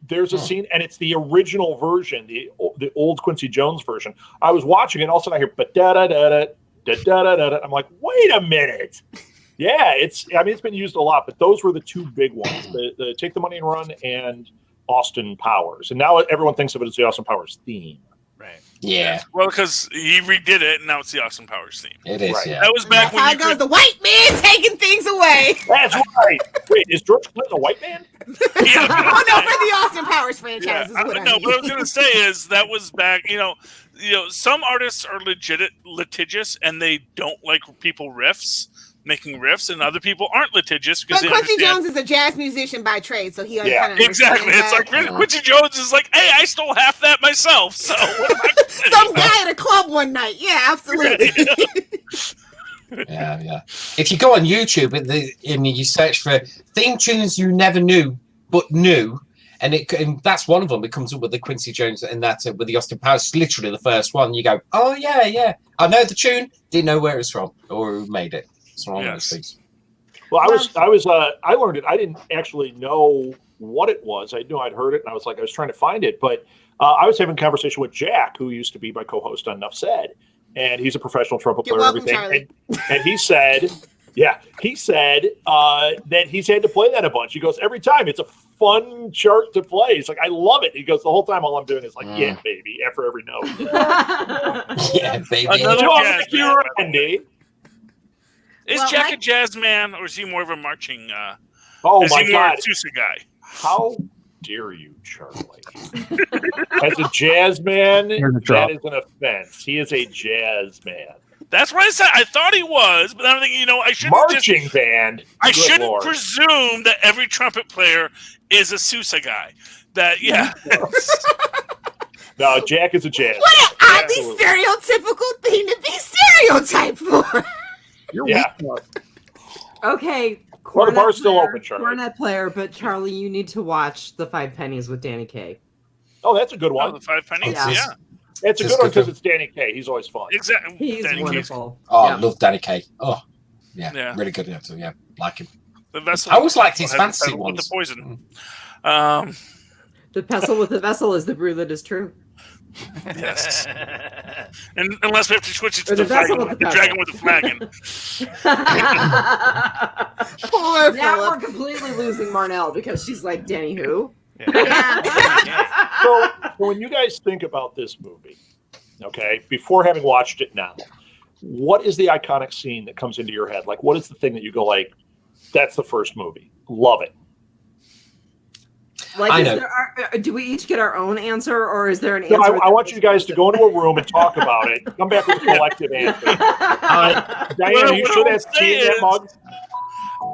There's a scene, and it's the original version, the old Quincy Jones version. I was watching it, and all of a sudden I hear da-da-da-da. I'm like, wait a minute. Yeah, it's been used a lot, but those were the two big ones: the Take the Money and Run and Austin Powers. And now everyone thinks of it as the Austin Powers theme. Right. Yeah, Well, because he redid it, and now it's the Austin Powers theme. it is. Right. Yeah. That was back That's how when it goes. The white man taking things away. That's right. Wait, is George Clinton a white man? Oh no, for the Austin Powers franchise Yeah, is what I no, mean. what I was going to say is that was back. Some artists are litigious, and they don't like people making riffs, and other people aren't litigious because But they Quincy understand. Jones is a jazz musician by trade, so he Yeah. kind of Exactly. It's like Quincy Jones is like, hey, I stole half that myself. So what am I gonna say? some guy at a club one night. Yeah, absolutely. Yeah. If you go on YouTube and you search for theme tunes you never knew but knew, And that's one of them. It comes up with the Quincy Jones and that with the Austin Powers. It's literally the first one. You go, oh yeah. I know the tune, didn't know where it's from or who made it. It's one of those things. Well, I learned it. I didn't actually know what it was. I knew I'd heard it, and I was trying to find it. But I was having a conversation with Jack, who used to be my co-host on Enough Said, and he's a professional trumpet player and everything. And he said, that he's had to play that a bunch. He goes, every time it's a fun chart to play. He's like, I love it. He goes, the whole time all I'm doing is yeah, baby, after every note. Yeah, baby. Andy. Is Jack a jazz man, or is he more of a marching? Is he more a Sousa guy? How dare you, Charlie? As a jazz man, that is an offense. He is a jazz man. That's what I said. I thought he was, but I'm thinking, I shouldn't marching band. I shouldn't presume that every trumpet player is a Sousa guy. No, Jack is a jazz. What an oddly stereotypical thing to be stereotyped for. You're weak. Okay. The bar's still open, Charlie. Cornet player, but Charlie, you need to watch The Five Pennies with Danny Kaye. Oh, that's a good one. The Five Pennies? Yeah. It's a good one because it's Danny Kaye. He's always fun. Exactly. He's Danny wonderful. I love Danny Kaye. Oh, yeah. Really good actor. Yeah, like him. I always liked his fantasy ones. With the poison. The pestle with the vessel is the brew that is true. Yes. And unless we have to switch it to the dragon with the flagon. Poor now we're completely losing Marnell because she's like, Danny who? So when you guys think about this movie, okay, before having watched it now, what is the iconic scene that comes into your head? Like, what is the thing that you go that's the first movie? Love it. Do we each get our own answer, or is there an answer? No, I want you guys to go into a room and talk about it. Come back with a collective answer. Diane, you should have tea in that mug.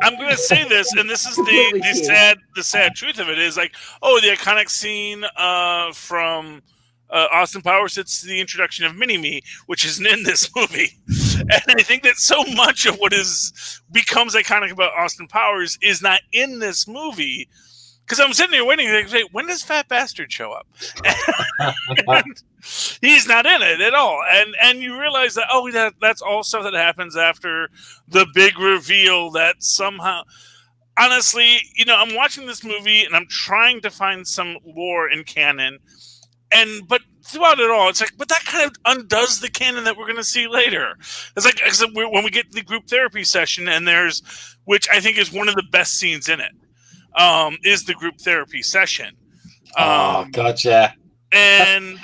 I'm going to say this, and this is the sad truth of it is the iconic scene from Austin Powers. It's the introduction of Mini-Me, which isn't in this movie. And I think that so much of what becomes iconic about Austin Powers is not in this movie. Because I'm sitting there waiting, when does Fat Bastard show up? And he's not in it at all. And you realize that, that's all stuff that happens after the big reveal that somehow... Honestly, I'm watching this movie and I'm trying to find some lore in canon. But throughout it all, it's but that kind of undoes the canon that we're going to see later. It's when we get to the group therapy session, and which I think is one of the best scenes in it. Is the group therapy session. Gotcha. And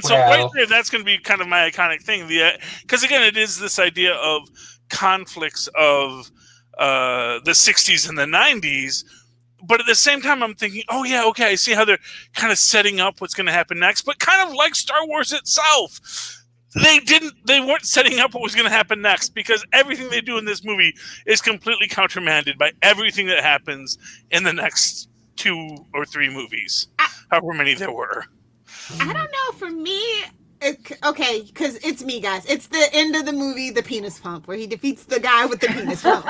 so right there, that's going to be kind of my iconic thing. Because again, it is this idea of conflicts of the 60s and the 90s. But at the same time, I'm thinking, I see how they're kind of setting up what's going to happen next. But kind of like Star Wars itself. They weren't setting up what was going to happen next, because everything they do in this movie is completely countermanded by everything that happens in the next 2 or 3 movies, however many there were. I don't know. For me, because it's me, guys. It's the end of the movie, The Penis Pump, where he defeats the guy with the penis pump.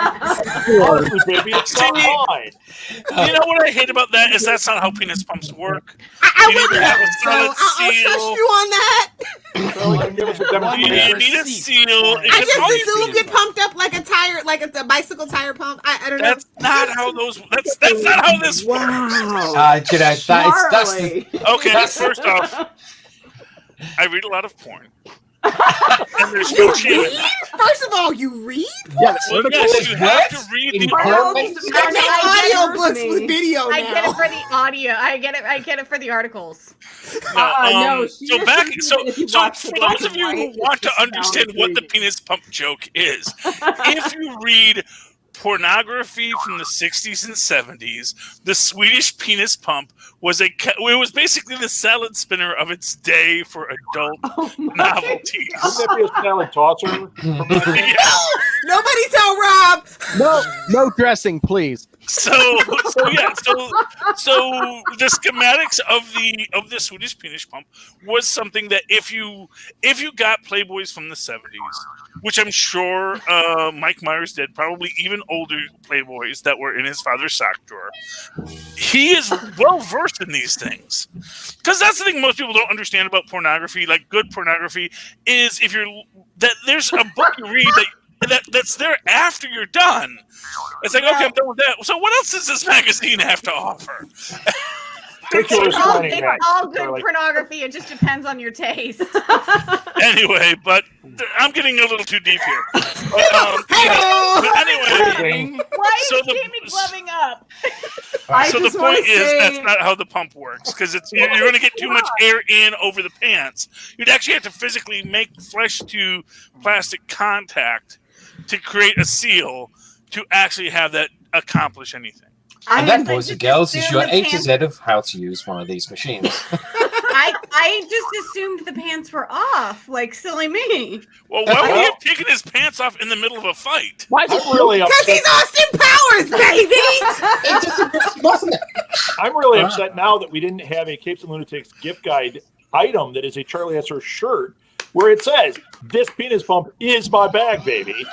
Baby, it's not mine. You know what I hate about that is that's not how penis pumps work. I will I'll trust you on that. You need a seal. I just assumed it pumped up like a tire, like a bicycle tire pump. I don't know. That's not how those. That's not how this works. Okay. First off, I read a lot of porn. And there's no shame in that. First of all, you read? Yes, you have to read the audio books with video now. I get it for the audio. I get it for the articles. So for those of you who want to understand what the penis pump joke is, if you read pornography from the 60s and 70s, the Swedish penis pump was basically the salad spinner of its day for adult novelties. Wouldn't that be a salad tosser? No, Nobody tell Rob. No dressing, please. So the schematics of the Swedish penis pump was something that if you got Playboys from the 70s, which I'm sure Mike Myers did, probably even older Playboys that were in his father's sock drawer, he is well versed in these things. Because that's the thing most people don't understand about pornography. Like, good pornography is there's a book you read that's there after you're done. It's like, okay, I'm done with that. So what else does this magazine have to offer? It's all good pornography. It just depends on your taste. Anyway, but I'm getting a little too deep here. But anyway, why is Jamie gloving up? So the point is that's not how the pump works, because you're going to get too much air in over the pants. You'd actually have to physically make flesh to plastic contact to create a seal to actually have that accomplish anything. And that, boys and girls, is your A to Z of how to use one of these machines. I just assumed the pants were off, like silly me. Well, why would he have taken his pants off in the middle of a fight? Why is it really upset? Because he's Austin Powers, baby! I'm really upset now that we didn't have a Capes and Lunatics gift guide item that is a Charlie Esser shirt where it says, "This penis pump is my bag, baby."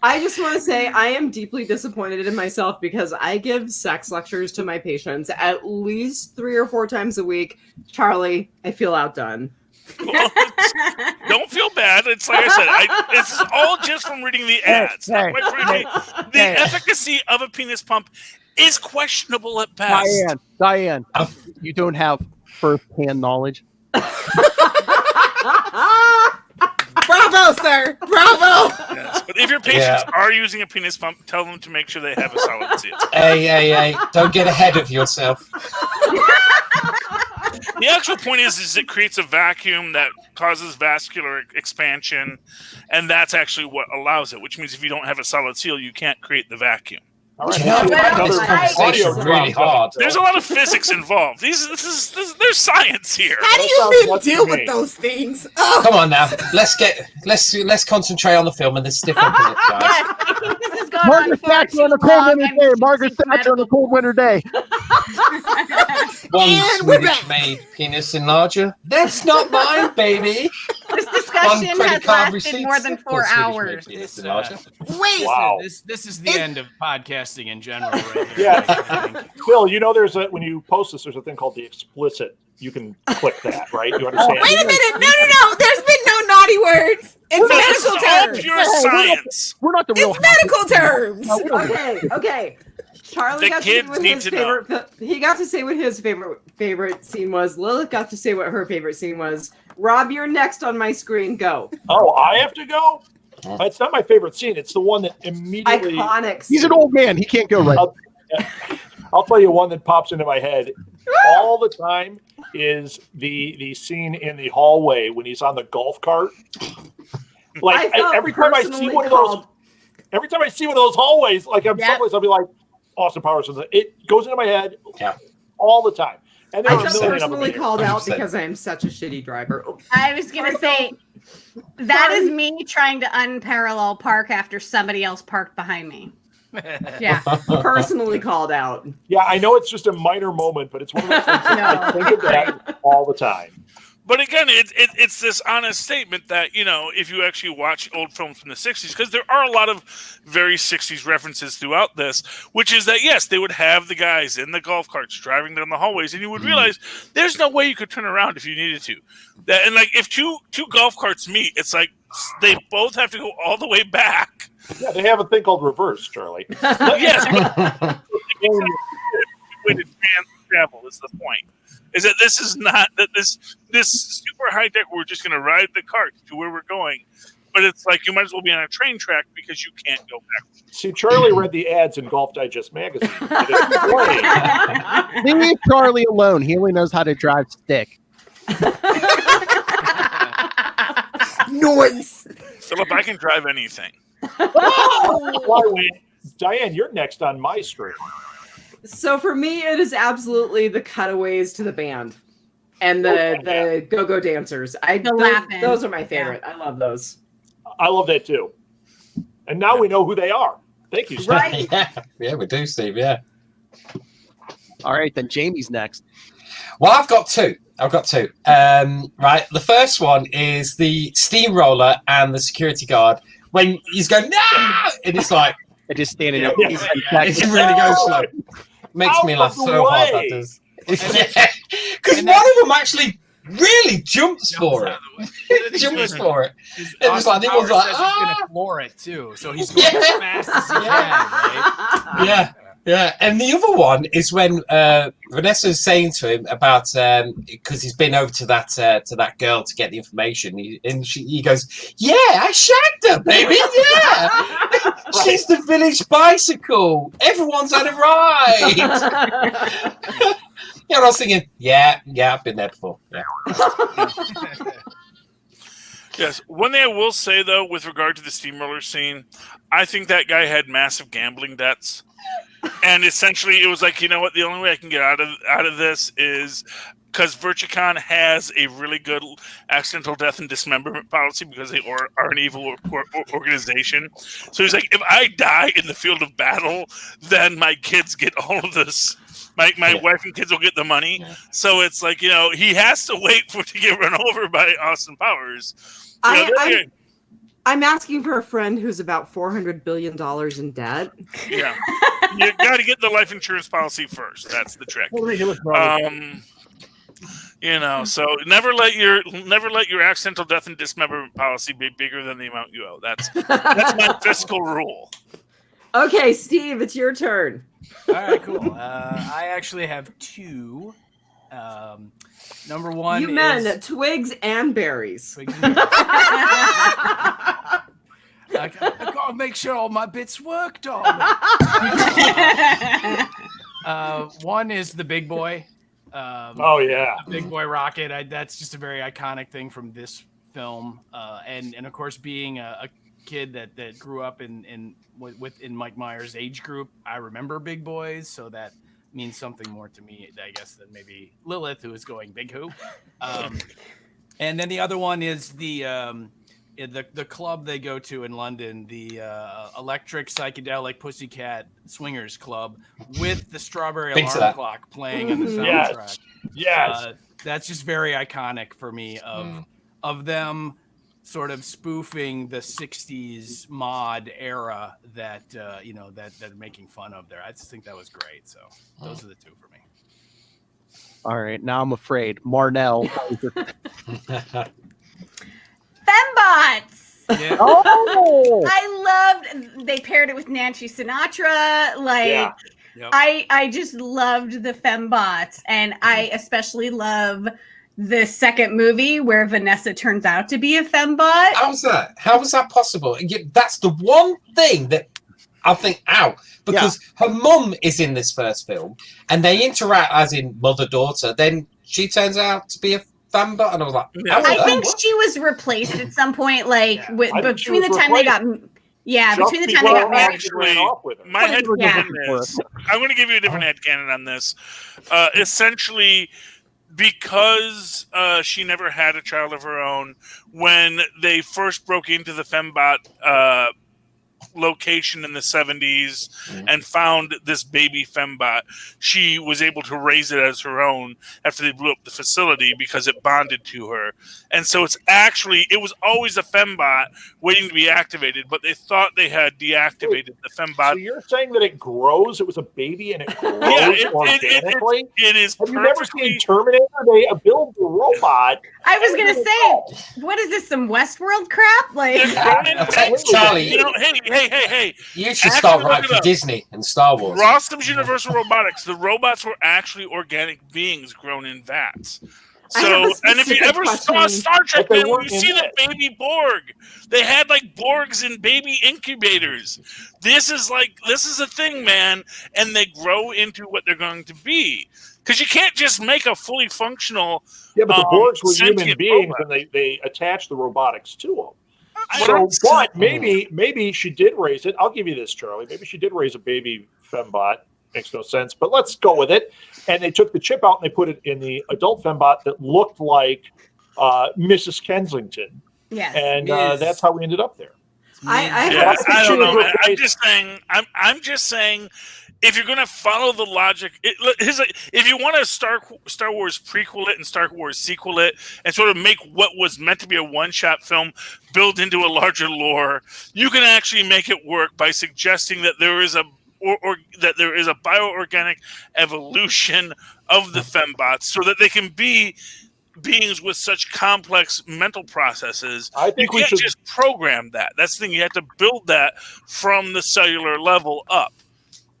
I just want to say I am deeply disappointed in myself because I give sex lectures to my patients at least 3 or 4 times a week. Charlie, I feel outdone. Well, don't feel bad. It's like I said, it's all just from reading the ads. Quite frankly, the efficacy of a penis pump is questionable at best. Diane, you don't have first-hand knowledge. Bravo, sir. Bravo. Yes, but if your patients are using a penis pump, tell them to make sure they have a solid seal. Hey, don't get ahead of yourself. The actual point is it creates a vacuum that causes vascular expansion, and that's actually what allows it, which means if you don't have a solid seal, you can't create the vacuum. All right. This conversation is really hard. There's a lot of physics involved. There's science here. How do you even deal with those things? Oh. Come on now, let's concentrate on the film and the stiff upper lip, guys. Yes, I think this has gone Margaret Thatcher on a cold winter day. Margaret Thatcher on a cold winter day. One Swedish-made penis enlarger. That's not mine, baby. This discussion has lasted more than 4 hours. Wait, wow. This is the end of podcasting in general. Right here, Yeah, Phil, you know when you post this, there's a thing called the explicit. You can click that, right? You understand? Wait a minute! No! There's been no naughty words. It's medical terms. Pure science. We're not the real. It's medical terms. Okay. Charlie got to say what his favorite. He got to say what his favorite scene was. Lilith got to say what her favorite scene was. Rob, you're next on my screen. Go. Oh, I have to go? It's not my favorite scene. It's the one that immediately. Iconic. He's an old man. He can't go right. I'll tell you one that pops into my head all the time is the scene in the hallway when he's on the golf cart. Like every time I see one of those hallways, like I'm someplace, I'll be like, Austin Powers. It goes into my head all the time. And I felt personally called out because I am such a shitty driver. I was gonna say that is me trying to unparallel park after somebody else parked behind me. Yeah, personally called out. Yeah, I know it's just a minor moment, but it's one of those things that I think of that all the time. But again, it's this honest statement that, if you actually watch old films from the 60s, because there are a lot of very 60s references throughout this, which is that, yes, they would have the guys in the golf carts driving down the hallways, and you would realize there's no way you could turn around if you needed to. And like, if two golf carts meet, it's like they both have to go all the way back. Yeah, they have a thing called reverse, Charlie. Yes, but way to travel is the point. Is that this is not that this super high tech? We're just going to ride the cart to where we're going, but it's like you might as well be on a train track because you can't go back. See, Charlie read the ads in Golf Digest magazine. Leave Charlie alone. He only knows how to drive stick. Noise. Philip, I can drive anything. Diane, you're next on my screen. So for me, it is absolutely the cutaways to the band. and the go-go dancers. laughing. Those are my favorite. I love those. I love that too. And now we know who they are. Thank you, Steve. Right. Yeah, we do, Steve. Yeah. All right, then Jamie's next. Well, I've got two. Right. The first one is the steamroller and the security guard. When he's going, no! And it's like, I just standing up. it really goes slow. Makes me laugh so hard, that does. Because one of them actually really jumps for it. Jumps for it. His And it's like, the Austin other one's Powers like, says he's gonna floor it too, so he's going as fast as he can. Right? Yeah. And the other one is when Vanessa's saying to him about because he's been over to that girl to get the information, he goes, "Yeah, I shagged her, baby. Yeah, she's the village bicycle. Everyone's had a ride." Yeah, I was thinking, yeah, I've been there before. Yeah. Yes. One thing I will say, though, with regard to the steamroller scene, I think that guy had massive gambling debts. And essentially, it was like, you know what? The only way I can get out of this is because VirtueCon has a really good accidental death and dismemberment policy because they are an evil organization. So he's like, if I die in the field of battle, then my kids get all of this. My wife and kids will get the money. Yeah. So it's like, he has to wait for it to get run over by Austin Powers. I'm asking for a friend who's about $400 billion in debt. Yeah. You got to get the life insurance policy first. That's the trick. So never let your accidental death and dismemberment policy be bigger than the amount you owe. That's my fiscal rule. Okay, Steve, it's your turn. All right, cool. I actually have two. Number one, you meant twigs and berries. I gotta make sure all my bits work, darling. One is the big boy. The big boy rocket. That's just a very iconic thing from this film. And of course, being a kid that grew up in Mike Myers' age group, I remember big boys, so that means something more to me, I guess, than maybe Lilith, who is going big who. And then the other one is the club they go to in London, the Electric Psychedelic Pussycat Swingers Club, with the Strawberry Alarm Clock playing on the soundtrack. Yes. That's just very iconic for me of them sort of spoofing the 60s mod era that they're making fun of there. I just think that was great. So those are the two for me. All right, now I'm afraid. Marnell. Fembots. Yeah. Oh, I loved. They paired it with Nancy Sinatra. I just loved the Fembots, and I especially love the second movie where Vanessa turns out to be a fembot. How was that possible? That's the one thing that I think, because her mum is in this first film and they interact as in mother-daughter, then she turns out to be a fembot, and I was like, I think she was replaced at some point, between the time they got married. My headcanon is, I'm going to give you a different headcanon on this. Essentially, because she never had a child of her own, when they first broke into the fembot location in the 70s and found this baby fembot, she was able to raise it as her own after they blew up the facility because it bonded to her. And so it was always a fembot waiting to be activated, but they thought they had deactivated the fembot. So you're saying that it grows? It was a baby and it grows organically? It is. Have you never seen Terminator? They build the robot. I was going to say, what is this, some Westworld crap? Charlie, hey. You should start right for Disney and Star Wars. Rossum's Universal Robotics. The robots were actually organic beings grown in vats. So, and if you ever saw Star Trek, man, when you see the baby Borg, they had Borgs in baby incubators. This is a thing, man, and they grow into what they're going to be. Because you can't just make a fully functional. Yeah, but the Borgs were human beings, and they attached the robotics to them. But maybe she did raise it. I'll give you this, Charlie. Maybe she did raise a baby fembot makes no sense, but let's go with it. And they took the chip out and they put it in the adult fembot that looked like Mrs. Kensington. Yes. And that's how we ended up there. I don't know, man. I'm just saying, if you're going to follow the logic, if you want to Star Wars prequel it and Star Wars sequel it and sort of make what was meant to be a one-shot film build into a larger lore, you can actually make it work by suggesting that there is a bioorganic evolution of the fembots so that they can be beings with such complex mental processes. I think you can't just program that. That's the thing. You have to build that from the cellular level up.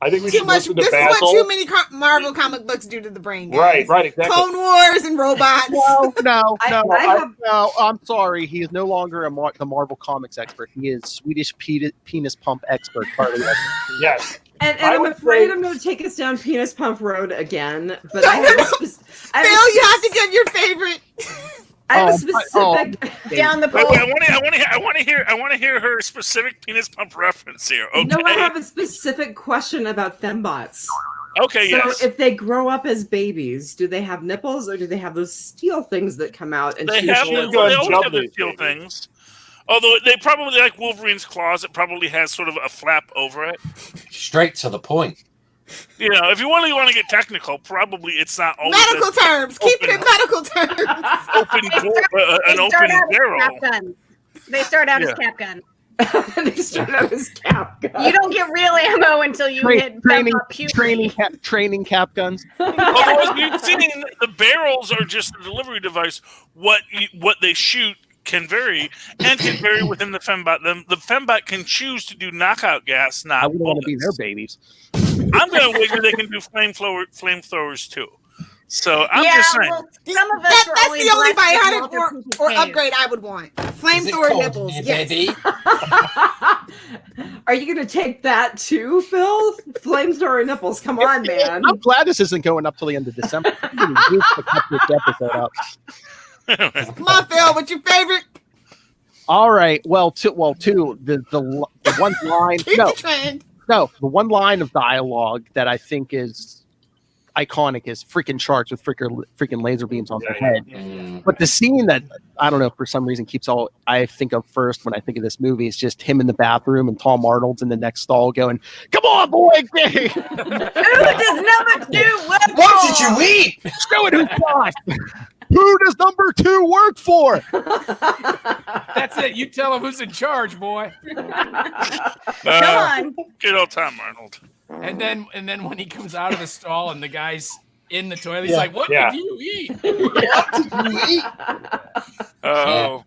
I think we should listen to This Basil. is what too many Marvel comic books do to the brain, guys. Right, exactly. Clone Wars and robots. No. I'm sorry. He is no longer the Marvel Comics expert. He is Swedish penis pump expert. Yes. And I'm afraid I'm going to take us down Penis Pump Road again. But Phil, you have to give your favorite. I have a specific down the pole. I want to hear her specific penis pump reference here. Okay. No, I have a specific question about fembots. Okay, so yes. If they grow up as babies, do they have nipples or do they have those steel things that come out and they have the steel things? Although they probably, like Wolverine's claws, it probably has sort of a flap over it. Straight to the point. You know, if you really want to get technical, probably it's not always medical terms. Keep it in medical terms. An open barrel. They start out as cap gun. They start out as cap gun. You don't get real ammo until you hit training cap guns. Although, as we've seen, the barrels are just a delivery device. What they shoot can vary, and can vary within the fembot. The fembot can choose to do knockout gas, not I wouldn't want to be bullets. their babies. I'm going to wager they can do flamethrowers too. So I'm just saying. Well, some of us that's the only bionic or upgrade I would want. Flamethrower nipples. Yes. Are you going to take that too, Phil? Flamethrower nipples. Come on, man. I'm glad this isn't going up till the end of December. I'm going to cut this episode up. Come on, Phil. What's your favorite? All right. Well, the one line. The one line of dialogue that I think is iconic is freaking sharks with freaking laser beams on their head. Yeah. But the scene that I don't know for some reason keeps all I think of first when I think of this movie is just him in the bathroom and Tom Arnold's in the next stall going, "Come on, boy, who does number 2 work for? What did you eat? Show it who's boss. Who does number 2 work for?" That's it. You tell him who's in charge, boy. Come on. Good old Tom Arnold. And then when he comes out of the stall and the guy's in the toilet, he's like, "What did you eat?" What did you eat? Oh.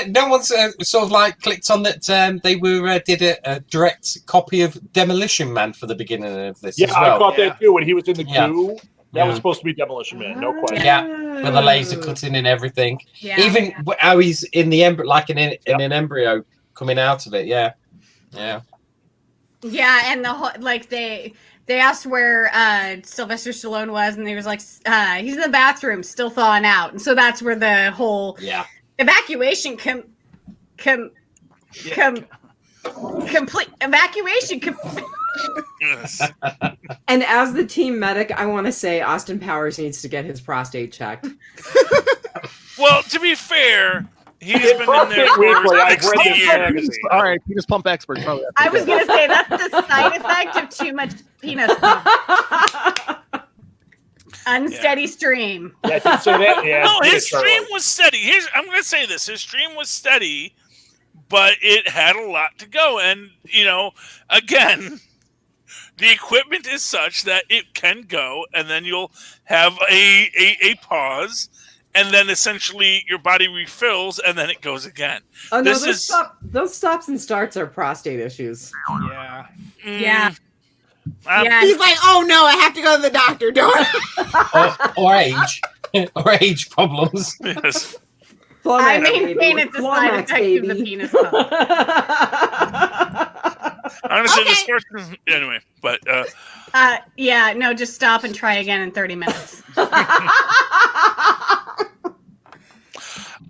No one's sort of like clicked on that they did a direct copy of Demolition Man for the beginning of this as well. I thought that too when he was in the goo. That was supposed to be Demolition Man, no question. Yeah, with the laser cutting and everything. Yeah. Even how he's in the embryo, like in an embryo coming out of it. Yeah. Yeah, and the whole they asked where Sylvester Stallone was, and he was like, he's in the bathroom, still thawing out, and so that's where the whole evacuation complete evacuation. Yes. And as the team medic, I want to say Austin Powers needs to get his prostate checked. Well, to be fair, he's been in there for 60 years. All right, penis pump expert. I was going to say that's the side effect of too much penis pump. Unsteady stream. Yeah, I did say that. Yeah, no, his stream was steady. I'm going to say this. His stream was steady, but it had a lot to go. And, again, the equipment is such that it can go, and then you'll have a pause, and then essentially your body refills, and then it goes again. Oh, no, those stops and starts are prostate issues. Yeah. Yeah. He's like, "Oh no, I have to go to the doctor." or age, or age problems. Yes. I maintain it's a side effect of the penis pump. Honestly, this person anyway, but just stop and try again in 30 minutes.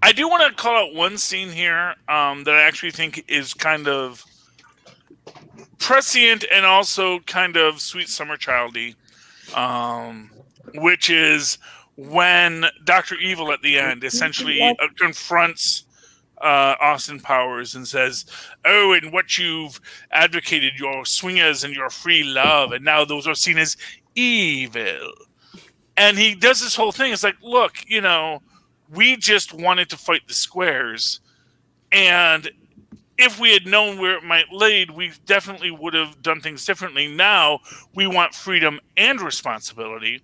I do want to call out one scene here that I actually think is kind of prescient and also kind of sweet summer childy, which is when Dr. Evil at the end essentially confronts Austin Powers and says, "Oh, and what you've advocated, your swingers and your free love, and now those are seen as evil." And he does this whole thing. It's like, look, we just wanted to fight the squares, and if we had known where it might lead, we definitely would have done things differently. Now we want freedom and responsibility.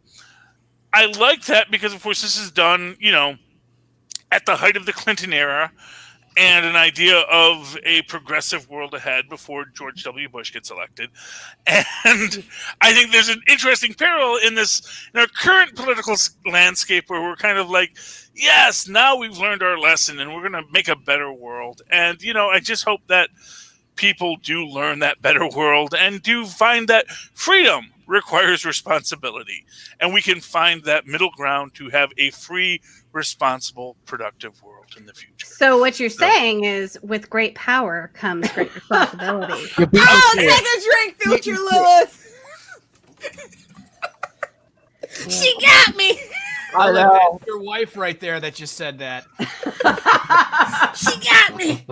I like that because, of course, this is done, at the height of the Clinton era and an idea of a progressive world ahead before George W. Bush gets elected. And I think there's an interesting parallel in our current political landscape where we're kind of like, yes, now we've learned our lesson and we're going to make a better world. And, I just hope that people do learn that better world and do find that freedom requires responsibility. And we can find that middle ground to have a free, responsible, productive world in the future. So what you're saying is, with great power comes great responsibility. Take a drink, Future Lilith. She got me. I know. Your wife right there that just said that. She got me.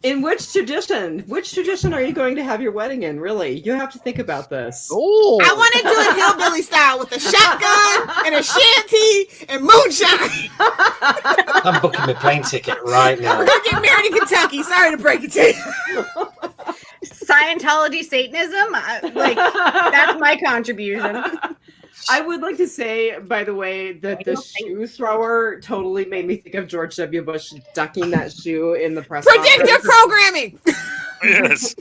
In which tradition? Which tradition are you going to have your wedding in? Really, you have to think about this. Oh, I want to do it hillbilly style with a shotgun and a shanty and moonshine. I'm booking my plane ticket right now. We're gonna get married in Kentucky. Sorry to break it to you. Scientology, Satanism, that's my contribution. I would like to say, by the way, that the shoe thrower totally made me think of George W. Bush ducking that shoe in the press Predictive programming. Yes.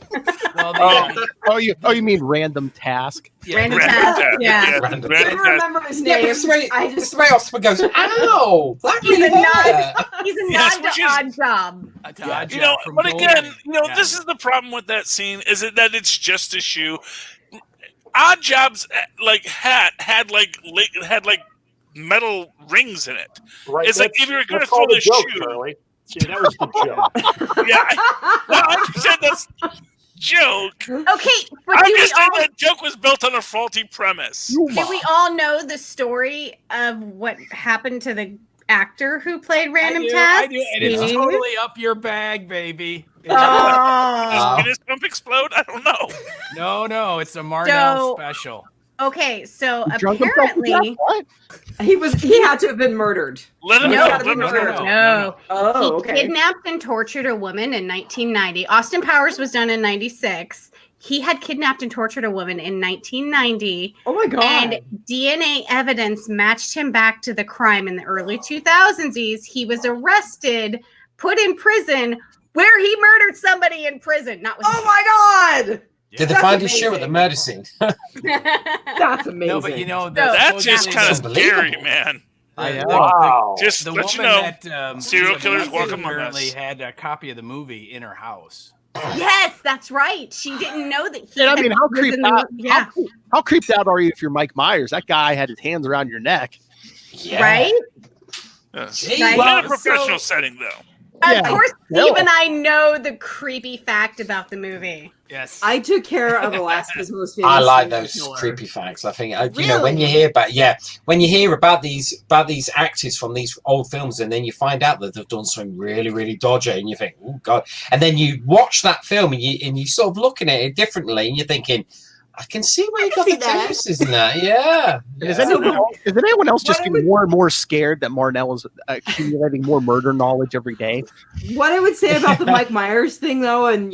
Well, you mean random task? Yeah. Random task. Yeah. I don't remember his name. Yeah, it's the way Austin goes, ow! He's a nod to odd job. But again, this is the problem with that scene, is that it's just a shoe. Odd Job's hat had metal rings in it. Right. It's like if you were going to throw the shoe. Charlie. See, that was the joke. Yeah, I understand that's the joke. Okay, but I'm just saying that joke was built on a faulty premise. Do we all know the story of what happened to the actor who played Random Task? I do, and it's totally up your bag, baby. Did his pump explode? I don't know. No, it's a Marnell special. Okay, so apparently he had to have been murdered. Let him No. Oh, he okay. kidnapped and tortured a woman in 1990. Austin Powers was done in 96. He had kidnapped and tortured a woman in 1990. Oh my God. And DNA evidence matched him back to the crime in the early 2000s. He was arrested, put in prison, where he murdered somebody in prison. Oh my God! Did they find his shoe at the murder scene? That's amazing. No, but that's just kind of scary, man. I know. Wow. Just the let you woman know, that serial killers walk among apparently us. had a copy of the movie in her house. Yes, that's right. She didn't know that he. And I mean, how was creeped in the- out? Yeah. How creeped out are you if you're Mike Myers? That guy had his hands around your neck. Yeah. Right? Yes. Right. Well, in a professional setting, though. Of course, Steve and I know the creepy fact about the movie. Yes. I took care of Alaska's most famous. I like serial those killer. creepy facts. I think when you hear about these actors from these old films, and then you find out that they've done something really, really dodgy, and you think, oh God, and then you watch that film and you sort of looking at it differently, and you're thinking, I can see where you got the tendencies in that. Yeah. Is anyone else just getting more and more scared that Marnell is accumulating more murder knowledge every day? What I would say about the Mike Myers thing, though, and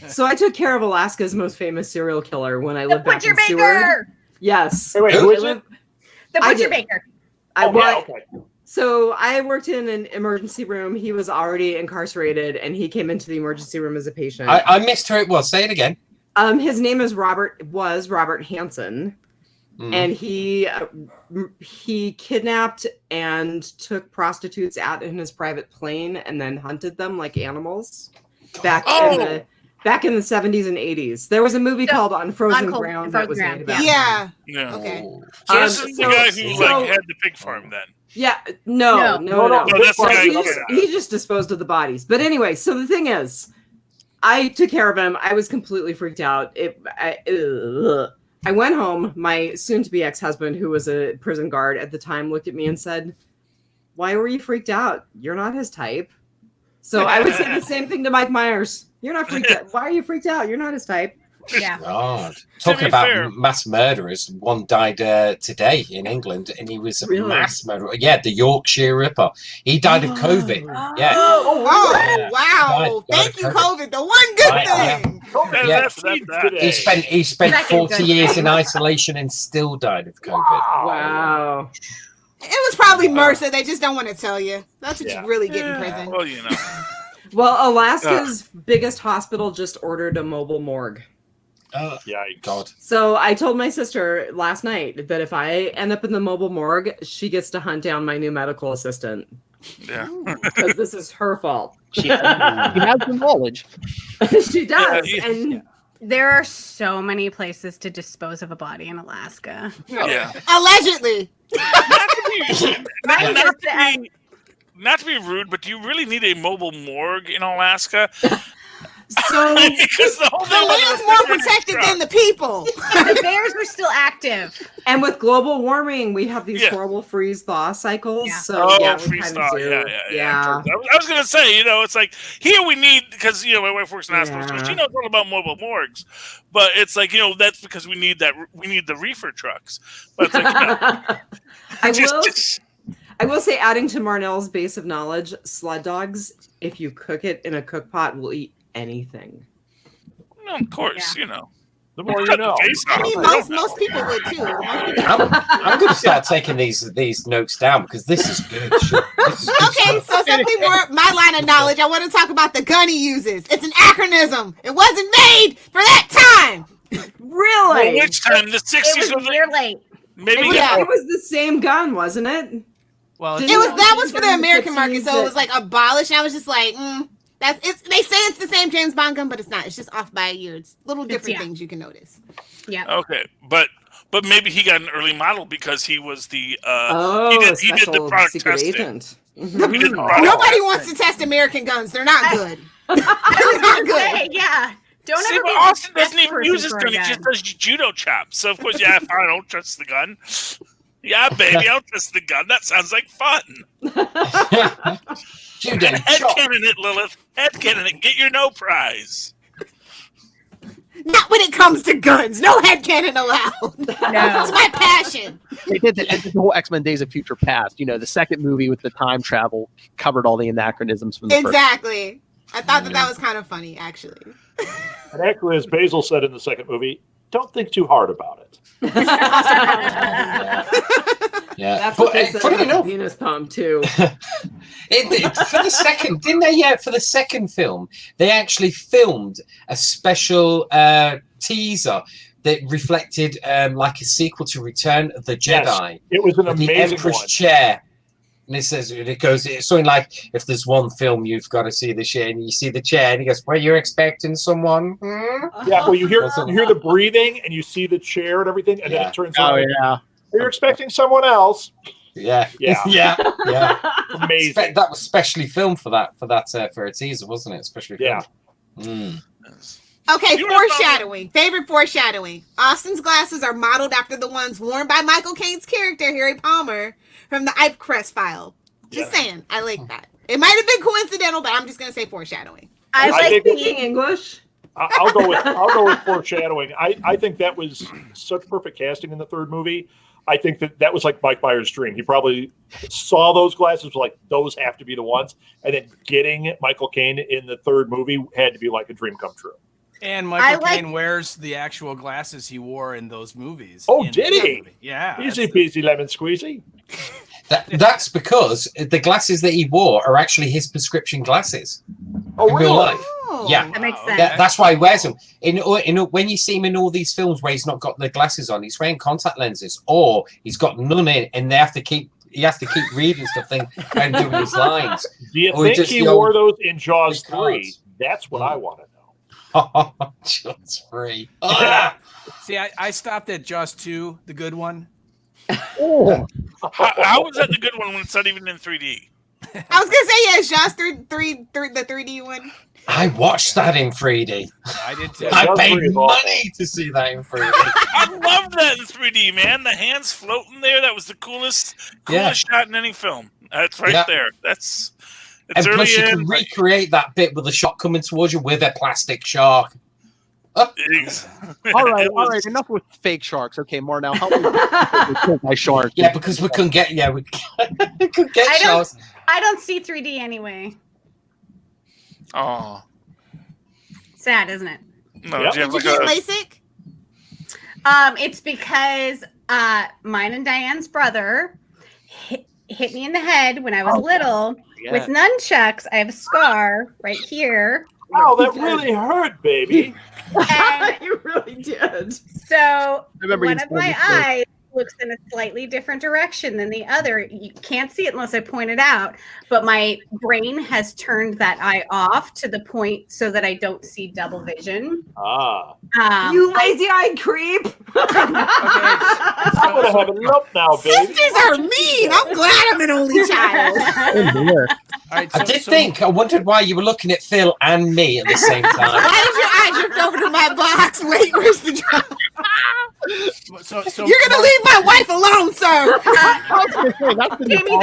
so I took care of Alaska's most famous serial killer when I lived back in Butcher Seward. Baker. Yes. Wait, who is it? The Butcher Baker. Okay. So I worked in an emergency room. He was already incarcerated, and he came into the emergency room as a patient. I missed her. Well, say it again. His name is Robert Hansen, and he kidnapped and took prostitutes out in his private plane and then hunted them like animals back in the 70s and 80s. There was a movie called On Frozen Ground that was made about him. Yeah. Yeah. Okay. So this is the guy who had the pig farm then. Yeah. No. That's the guy He just disposed of the bodies. But anyway, so the thing is, I took care of him. I was completely freaked out. I went home. My soon-to-be ex-husband, who was a prison guard at the time, looked at me and said, "Why were you freaked out? You're not his type." So I would say the same thing to Mike Myers. You're not freaked out. Why are you freaked out? You're not his type. Yeah. God. Talking about mass murderers, one died today in England, and he was a mass murderer. Yeah, the Yorkshire Ripper. He died of COVID. Yeah. Wow. Thank you, COVID. The one good thing. He spent 40 years in isolation and still died of COVID. Wow. It was probably MRSA. They just don't want to tell you. That's what you really get in prison. Well, you know. Well, Alaska's biggest hospital just ordered a mobile morgue. God. So I told my sister last night that if I end up in the mobile morgue, she gets to hunt down my new medical assistant. Yeah. Because this is her fault. She has the knowledge. She does. And there are so many places to dispose of a body in Alaska. Yeah. Allegedly. Not to be rude, but do you really need a mobile morgue in Alaska? So because the land's more protected than the people. The bears are still active. And with global warming, we have these horrible freeze-thaw cycles. Yeah. So freeze-thaw. Yeah. I was gonna say, it's like here we need, because my wife works in hospitals, so she knows all about mobile morgues, but it's like that's because we need the reefer trucks. But it's like I will say, adding to Marnell's base of knowledge, sled dogs, if you cook it in a cook pot, will eat anything. No, of course, the more you know. I mean, most people would too. I'm going to start taking these notes down because this is good. Okay, so something more my line of knowledge. I want to talk about the gun he uses. It's an acronym. It wasn't made for that time. Really? Well, which time? The 60s? It was a year late. Maybe it was the same gun, wasn't it? Well, that was for the American market, so it was like abolished. And I was just like, they say it's the same James Bond gun, but it's not. It's just off by a year. It's little different things you can notice. Yeah. Okay, but maybe he got an early model because he was the he did the product testing. Agent. Nobody wants to test American guns. They're not good. They're not good. Yeah. Don't See, ever but be Austin doesn't even use his gun. He just does judo chops. So of course, I don't trust the gun. Yeah, baby, I'll test the gun. That sounds like fun. Headcanon it, Lilith. Headcanon it. Get your no prize. Not when it comes to guns. No headcanon allowed. No. It's my passion. They did the whole X-Men Days of Future Past. The second movie with the time travel covered all the anachronisms from the first. Exactly. I thought that was kind of funny, actually. And actually, as Basil said in the second movie, don't think too hard about it. Yeah. That's what they said about the penis pump too. For the second, didn't they? Yeah, for the second film, they actually filmed a special teaser that reflected like a sequel to Return of the Jedi. Yes, it was an amazing the Emperor's one. chair. And it's something like, if there's one film you've got to see this year, and you see the chair, and he goes, "Well, you're expecting someone?" Yeah, well, you hear the breathing, and you see the chair and everything, and then it turns out, you're expecting someone else. Yeah. Amazing. That was specially filmed for a teaser, wasn't it? Especially filmed. Yeah. Okay, foreshadowing. Favorite foreshadowing. Austin's glasses are modeled after the ones worn by Michael Caine's character, Harry Palmer, from the Ike Crest file. Just saying. I like that. It might have been coincidental, but I'm just going to say foreshadowing. I like speaking English. I'll go with foreshadowing. I think that was such perfect casting in the third movie. I think that was like Mike Myers' dream. He probably saw those glasses, like, those have to be the ones. And then getting Michael Caine in the third movie had to be like a dream come true. And Michael Caine wears the actual glasses he wore in those movies. Oh, did he? Yeah. Easy peasy lemon squeezy. That's because the glasses that he wore are actually his prescription glasses. Oh, in real life. Yeah, that makes sense. That's why he wears them. When you see him in all these films where he's not got the glasses on, he's wearing contact lenses, or he's got none in, and he has to keep reading stuff and doing his lines. Do you think he wore those in Jaws 3? That's what I want to know. Jaws 3. See, I stopped at Jaws 2, the good one. Oh. How was that the good one when it's not even in 3D? I was gonna say yes, Josh. The 3D one. I watched that in 3D. I did too. I that's paid pretty money to see that in 3D. I loved that in 3D, man. The hands floating there. That was the coolest shot in any film. That's right there. It's and early plus, you in, can recreate that bit with the shot coming towards you with a plastic shark. All right. Enough with fake sharks. Okay, more now. How my shark? Yeah, because we couldn't get. Yeah, we couldn't get sharks. I don't see 3D anyway. Oh, sad, isn't it? No, Did you get LASIK? It's because mine and Diane's brother hit me in the head when I was little with nunchucks. I have a scar right here. Oh, that really hurt, baby. You really did. So remember one of my eyes looks in a slightly different direction than the other. You can't see it unless I point it out, but my brain has turned that eye off to the point so that I don't see double vision. You lazy-eyed creep. I'm gonna have enough now, baby. Sisters are mean. I'm glad I'm an only child. I wondered why you were looking at Phil and me at the same time. Why did your eye drift over to my box? Wait, where's the drop? You're gonna leave my wife alone, sir. Jamie,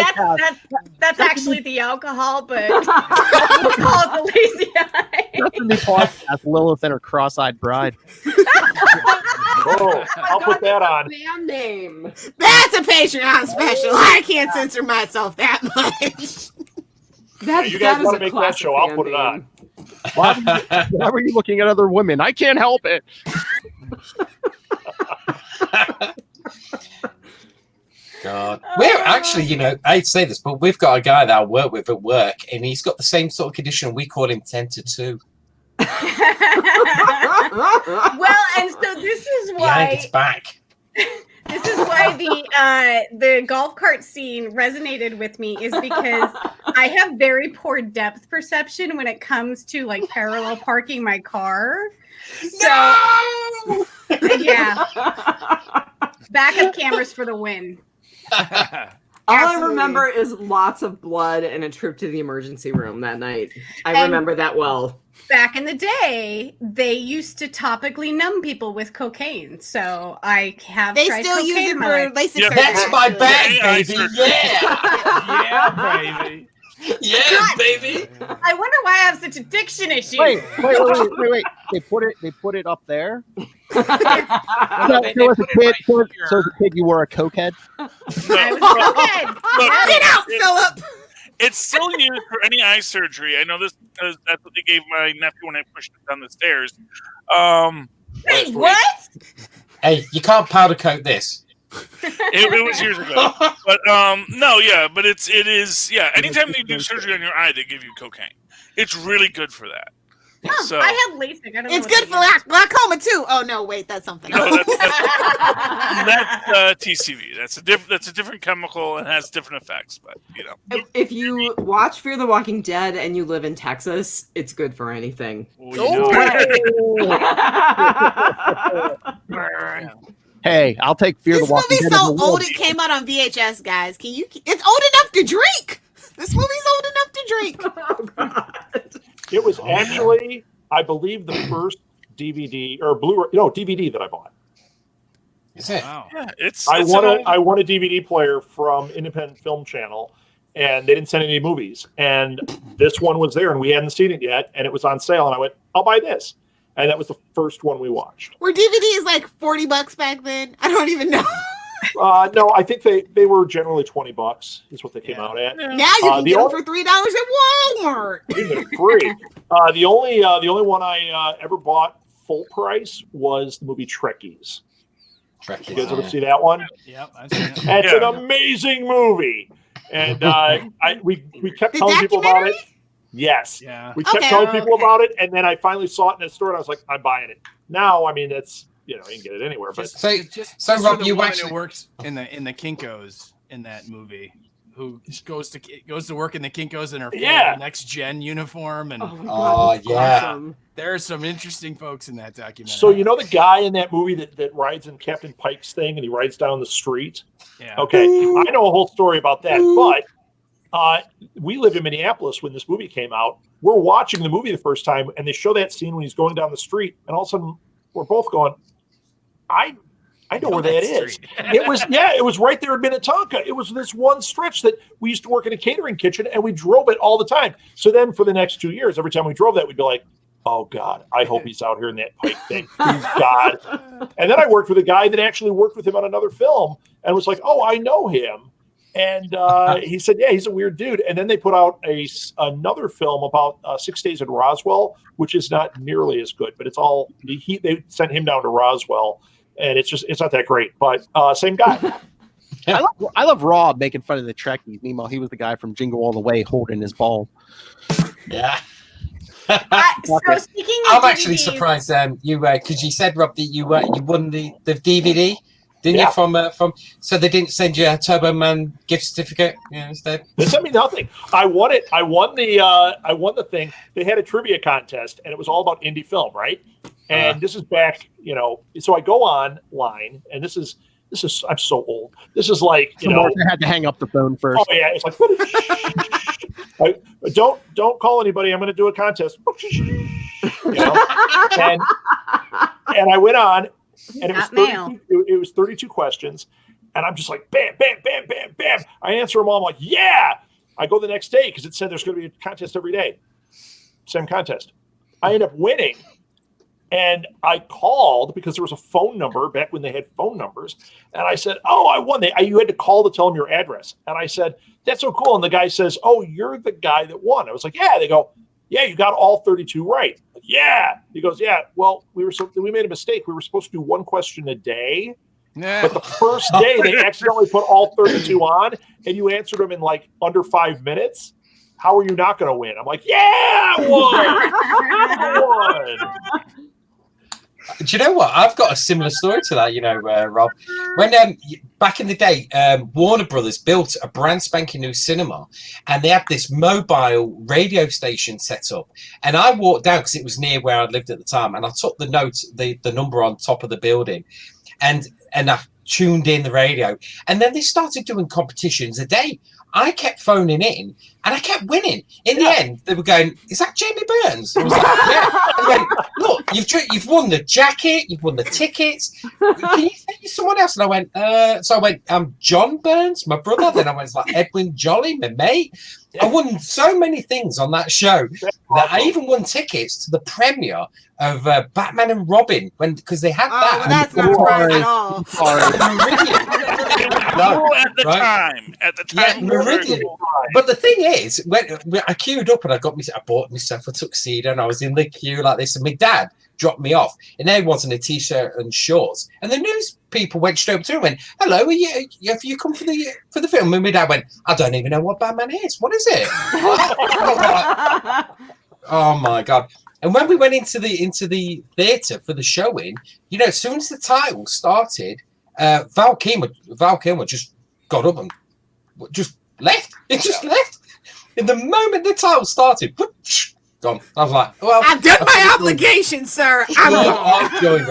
that's actually the alcohol, but we'll call it the lazy eye. That's the new podcast, Lilith and her cross-eyed bride. Oh, I'll put that on. Damn name. That's a Patreon special. I can't censor myself that much. You guys want to make that show? I'll put it on. Why were you looking at other women? I can't help it. God. We're actually, I'd say this, but we've got a guy that I work with at work, and he's got the same sort of condition. We call him 10 to 2. Well, and so this is Behind why its back. this is why the golf cart scene resonated with me, is because I have very poor depth perception when it comes to like parallel parking my car. So yeah, backup cameras for the win. All I remember is lots of blood and a trip to the emergency room that night. I remember that well. Back in the day, they used to topically numb people with cocaine. So I have They tried still cocaine use it in my for life. LASIK surgery. That's my bag, baby. Yeah, baby. Yeah, baby. I wonder why I have such addiction issues. Wait. They put it up there. So as a kid, you were a cokehead. I was cokehead. Get out, Philip. It's still used for any eye surgery. I know this because that's what they gave my nephew when I pushed him down the stairs. Wait, what? Hey, you can't powder coat this. It was years ago, but but it is anytime they do surgery on your eye, they give you cocaine. It's really good for that. Oh, So I have LASIK. I don't know It's what good that for glaucoma too. Oh no, wait, that's something else. no, that's TCV. That's a different chemical and has different effects. But If you watch Fear the Walking Dead and you live in Texas, it's good for anything. Hey, I'll take Fear the This Walking movie's Dead. so old it came out on VHS, guys. It's old enough to drink. This movie's old enough to drink. Oh, God. It was actually, I believe, the first DVD or DVD that I bought. Is it? Wow. yeah, I won a DVD player from Independent Film Channel, and they didn't send any movies. And this one was there, and we hadn't seen it yet, and it was on sale. And I went, I'll buy this. And that was the first one we watched. Were DVDs like $40 back then? I don't even know. No, I think they were generally $20 is what they came out at. Now you can get them for $3 at Walmart. Even free. The only one I ever bought full price was the movie Trekkies. You guys ever see that one? Yep, I've seen it. It's an amazing movie, and we kept telling people about it. Yes, Yeah. we kept telling people about it, and then I finally saw it in a store, and I was like, I'm buying it. Now, I mean, it's you can get it anywhere, but So So Rob, the you woman actually who works in the Kinkos in that movie, who goes to work in the Kinkos in her next gen uniform, and Oh, my God, that's awesome. there are some interesting folks in that documentary. so you know the guy in that movie that rides in Captain Pike's thing, and he rides down the street. Yeah. Okay, I know a whole story about that, but we lived in Minneapolis when this movie came out. We're watching the movie the first time, and they show that scene when he's going down the street, and all of a sudden we're both going, I know where that is. It was right there in Minnetonka. It was this one stretch that we used to work in a catering kitchen, and we drove it all the time. So then for the next 2 years, every time we drove that, we'd be like, oh God, I hope he's out here in that Pike thing. Please God. And then I worked with a guy that actually worked with him on another film and was like, oh, I know him. And he said, yeah, he's a weird dude. And then they put out another film about 6 Days in Roswell, which is not nearly as good, but it's all, they sent him down to Roswell, and it's not that great, but same guy. I love Rob making fun of the Trekkies. Meanwhile, he was the guy from Jingle All the Way holding his ball. Yeah. So speaking of I'm actually DVDs, surprised you because you said, Rob, that you won the DVD, didn't you? From so they didn't send you a Turbo Man gift certificate instead? They sent me nothing. I won it. I won the thing. They had a trivia contest, and it was all about indie film, right? And this is back, so I go online, and this is I'm so old. This is like, I had to hang up the phone first. Oh yeah, it's like don't call anybody. I'm going to do a contest. And I went on, and it was 32 questions, and I'm just like bam, bam, bam, bam, bam. I answer them all. I'm like, yeah. I go the next day because it said there's going to be a contest every day. Same contest. I end up winning. And I called because there was a phone number back when they had phone numbers. And I said, oh, I won. You had to call to tell them your address. And I said, that's so cool. And the guy says, oh, you're the guy that won. I was like, yeah. They go, yeah, you got all 32 right. Like, yeah. He goes, yeah, well, we made a mistake. We were supposed to do one question a day. But the first day they accidentally put all 32 on, and you answered them in like under 5 minutes. How are you not going to win? I'm like, yeah, I won. Do you know what? I've got a similar story to that, Rob. When back in the day, Warner Brothers built a brand spanking new cinema, and they had this mobile radio station set up. And I walked down because it was near where I lived at the time, and I took the number on top of the building, and I tuned in the radio. And then they started doing competitions a day. I kept phoning in, and I kept winning. In the end, they were going, "Is that Jamie Burns?" I was like, "Yeah." And they went, "Look, you've won the jacket, you've won the tickets. Can you think of someone else?" And I went, "So I went, I'm John Burns, my brother." Then I went, "Like Edwin Jolly, my mate." I won so many things on that show that I even won tickets to the premiere of Batman and Robin because they had that. Well, that's not right at all. At the time. Yeah, Meridian. But the thing is, when I queued up and I bought myself a tuxedo, and I was in the queue like this, and my dad dropped me off, and there wasn't a t-shirt and shorts, and the news people went straight up to him and went, "Hello, have you come for the film?" And my dad went, "I don't even know what Batman is. What is it?" Oh my god. And when we went into the theatre for the showing, as soon as the title started, Val Kilmer just got up and just left. It just left. In the moment the title started, gone. I was like, "Well, I've done my obligation, sir. I'm going."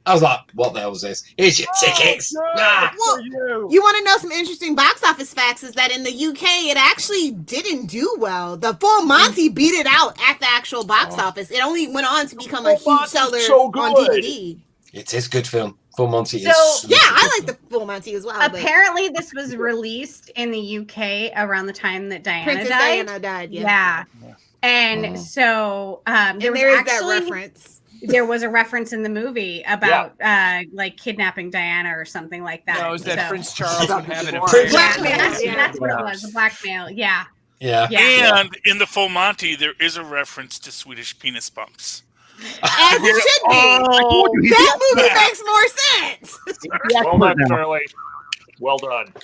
I was like, "What the hell is this? Here's your tickets." Well, you want to know some interesting box office facts? Is that in the UK it actually didn't do well. The Full Monty beat it out at the actual box office. It only went on to become a huge seller on DVD. It is good film. Full Monty is. Yeah, I like the Full Monty as well. Apparently, this was released in the UK around the time that Princess Diana died. Yeah. And so there was that reference. There was a reference in the movie about like kidnapping Diana or something like that. No, it was that Prince Charles would have it. That's what it was. Blackmail. Yeah. And in the Full Monty, there is a reference to Swedish penis bumps. As it should be. That movie makes more sense. Well done, Charlie. Well done.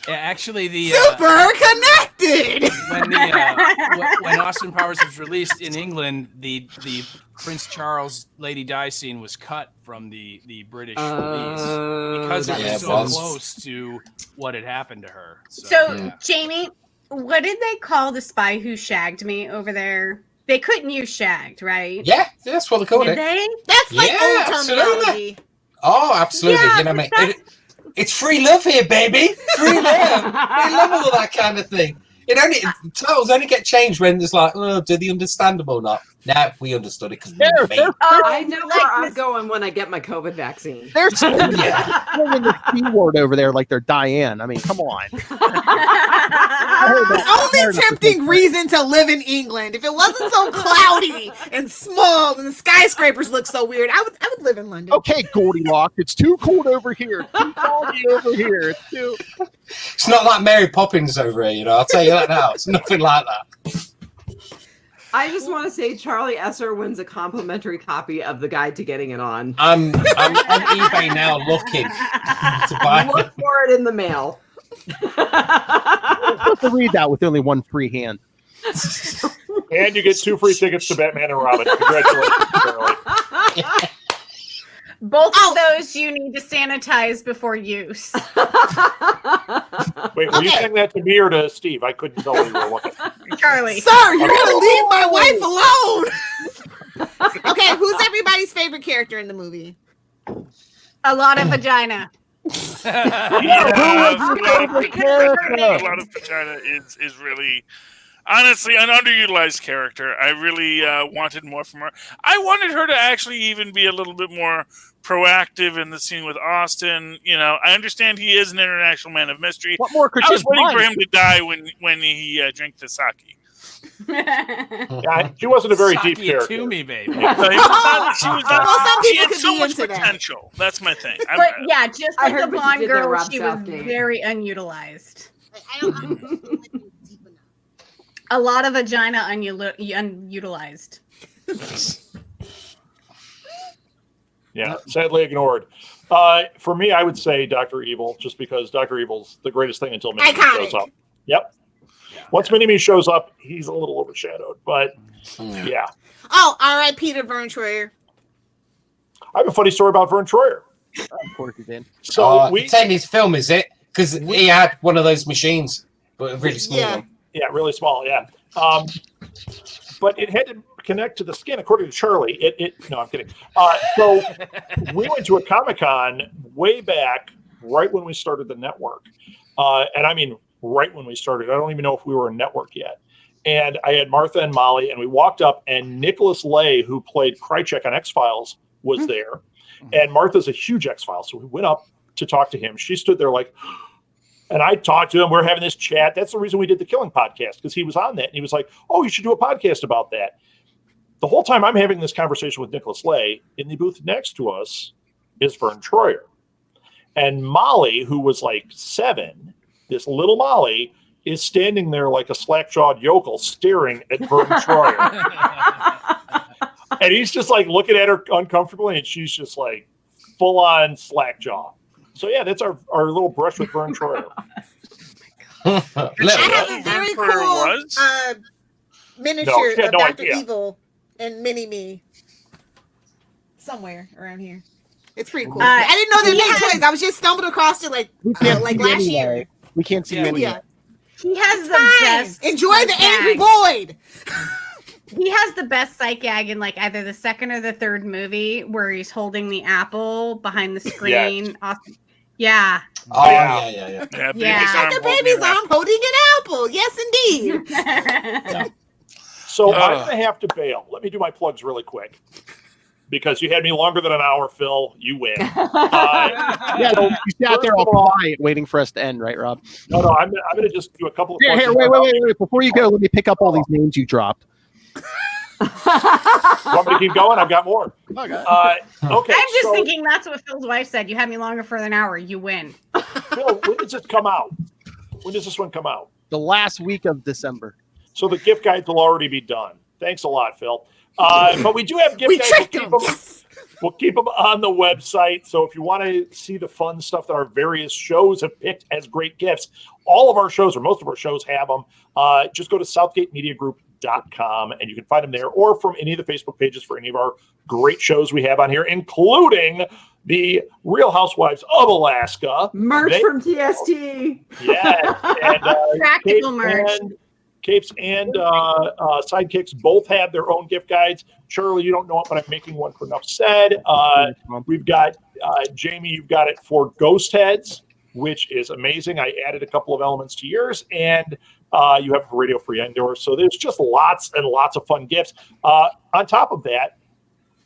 Yeah, actually, the super connected. When Austin Powers was released in England, the Prince Charles Lady Di scene was cut from the British release because it was so close to what had happened to her. So Jamie, what did they call the spy who shagged me over there? They couldn't use shagged, right? Yeah, that's what they called Did it. they? That's like old terminology. Oh, absolutely. Yeah, It's free love here, baby. Free love. We love all that kind of thing. Titles only get changed when it's like, oh, do they understand them or not? Now we understood it because I know where I'm going when I get my COVID vaccine. They're saying the C word over there like they're Diane. I mean, come on. Only tempting reason to live in England. If it wasn't so cloudy and small and the skyscrapers look so weird, I would live in London. Okay, Goldilocks, it's too cold over here. It's too foggy over here. It's not like Mary Poppins over here, you know. I'll tell you that now. It's nothing like that. I just want to say Charlie Esser wins a complimentary copy of the Guide to Getting It On. I'm on eBay now looking to buy. Look for it in the mail. You're supposed to read that with only one free hand. And you get 2 free tickets to Batman and Robin. Congratulations, Charlie. Both of those you need to sanitize before use. Wait, were you saying that to me or to Steve? I couldn't tell who you were looking. Charlie. Sir, you're going to leave my wife alone. Okay, who's everybody's favorite character in the movie? A lot of vagina. A lot of vagina is really, honestly, an underutilized character. I really wanted more from her. I wanted her to actually even be a little bit more proactive in the scene with Austin. You know, I understand he is an international man of mystery. What more could I was she waiting want? for him to die when he drank the sake. Yeah, she wasn't a very deep character. To me, baby. She was some she people had could so be much into that. potential. That's my thing. But yeah, just I like heard the what you blonde did there, girl, Rob she was Southgate. very unutilized. I don't deep enough. A lot of vagina unutilized. Yeah, sadly ignored. For me, I would say Dr. Evil, just because Dr. Evil's the greatest thing until Mini-Me shows up. Yep. Once Mini-Me shows up, he's a little overshadowed, but yeah. Oh, all right, Peter Vern Troyer. I have a funny story about Vern Troyer. Of course he did. So it's in his film, is it? Because he had one of those machines, but a really small one. Yeah, really small, yeah. But it had to connect to the skin, according to Charlie. No, I'm kidding. So we went to a Comic-Con way back, right when we started the network. And I mean, right when we started. I don't even know if we were a network yet. And I had Martha and Molly, and we walked up, and Nicholas Lay, who played Krychek on X-Files, was there. And Martha's a huge X-Files, so we went up to talk to him. She stood there like, and I talked to him. We're having this chat. That's the reason we did the Killing podcast, because he was on that. And he was like, oh, you should do a podcast about that. The whole time I'm having this conversation with Nicholas Lay, in the booth next to us is Vern Troyer. And Molly, who was like 7, this little Molly, is standing there like a slack-jawed yokel staring at Vern Troyer. And he's just like looking at her uncomfortably, and she's just like full-on slack-jaw. So yeah, that's our little brush with Vern Troyer. I have a very cool miniature of Dr. Evil and Mini-Me somewhere around here. It's pretty cool. I didn't know they made toys. I was just stumbled across it like last year. We can't see many. Yeah. He has the best. Enjoy the angry void. He has the best sight gag in like either the second or the third movie where he's holding the apple behind the screen. Yes. Awesome. Yeah. Oh, yeah. Like a baby's arm holding an apple. Yes, indeed. So I'm going to have to bail. Let me do my plugs really quick. Because you had me longer than an hour, Phil. You win. Yeah, you sat there all quiet waiting for us to end, right, Rob? No, I'm going to just do a couple of Here, wait. Before you go, let me pick up all these names you dropped. Want me to keep going? I've got more. Okay. I'm just thinking that's what Phil's wife said. You had me longer for an hour. You win. Phil, when does this come out? When does this one come out? The last week of December. So the gift guides will already be done. Thanks a lot, Phil. But we do have gift guides. We'll keep them on the website. So if you want to see the fun stuff that our various shows have picked as great gifts, all of our shows or most of our shows have them. Just go to southgatemediagroup.com and you can find them there, or from any of the Facebook pages for any of our great shows we have on here, including the Real Housewives of Alaska. Merch from TST. Yeah. And, practical merch. Capes and Sidekicks both have their own gift guides. Charlie, you don't know it, but I'm making one for Enough Said. We've got Jamie, you've got it for Ghost Heads, which is amazing. I added a couple of elements to yours. And You have Radio Free Indoors. So there's just lots and lots of fun gifts. On top of that,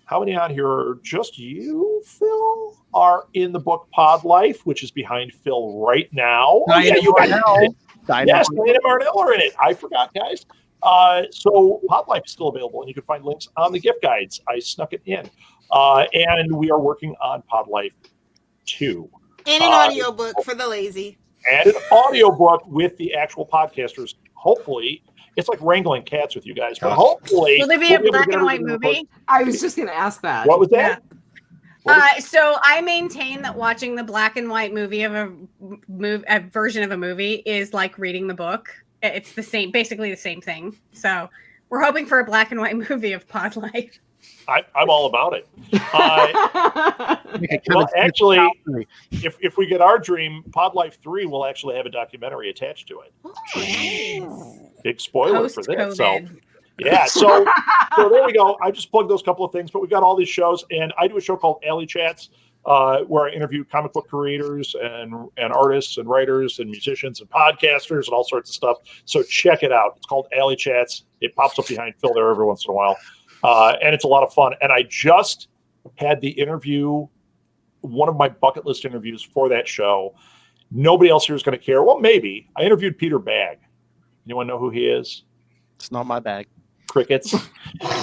how many on here are just you, Phil, are in the book Pod Life, which is behind Phil right now? Diana you guys. Yes, Marnell. Diana Marnell are in it. I forgot, guys. So Pod Life is still available, and you can find links on the gift guides. I snuck it in. And we are working on Pod Life 2. And an audiobook for the lazy. And an audiobook with the actual podcasters. Hopefully, it's like wrangling cats with you guys, but hopefully... Will there be a black and white movie? I was just going to ask that. What was that? So I maintain that watching the black and white movie of a version of a movie is like reading the book. It's the same, basically the same thing. So we're hoping for a black and white movie of Pod Life. I'm all about it. Well, actually, if we get our dream, Pod Life 3 will actually have a documentary attached to it. Big spoiler for this. So, yeah. So there we go. I just plugged those couple of things, but we've got all these shows, and I do a show called Alley Chats, where I interview comic book creators and artists and writers and musicians and podcasters and all sorts of stuff. So check it out. It's called Alley Chats. It pops up behind Phil there every once in a while. And it's a lot of fun. And I just had the interview, one of my bucket list interviews for that show. Nobody else here is going to care. Well, maybe. I interviewed Peter Bagg. Anyone know who he is? It's not my bag. Crickets.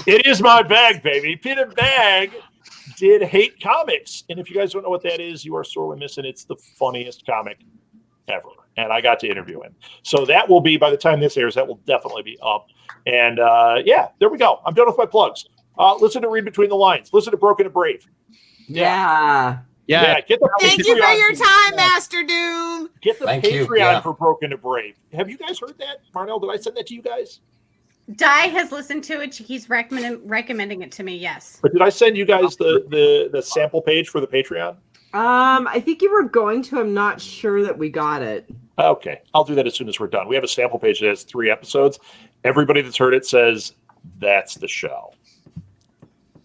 It is my bag, baby. Peter Bagg did Hate Comics. And if you guys don't know what that is, you are sorely missing. It's the funniest comic ever. And I got to interview him. So that will be, by the time this airs, that will definitely be up. And yeah, there we go. I'm done with my plugs. Listen to Read Between the Lines. Listen to Broken and Brave. Yeah. Get the Thank you for your time, Master Doom. Get the Patreon for Broken and Brave. Have you guys heard that? Marnell, did I send that to you guys? Di has listened to it. He's recommending it to me. Yes. But did I send you guys the sample page for the Patreon? I think you were going to. I'm not sure that we got it. Okay. I'll do that as soon as we're done. We have a sample page that has 3 episodes. Everybody that's heard it says that's the show.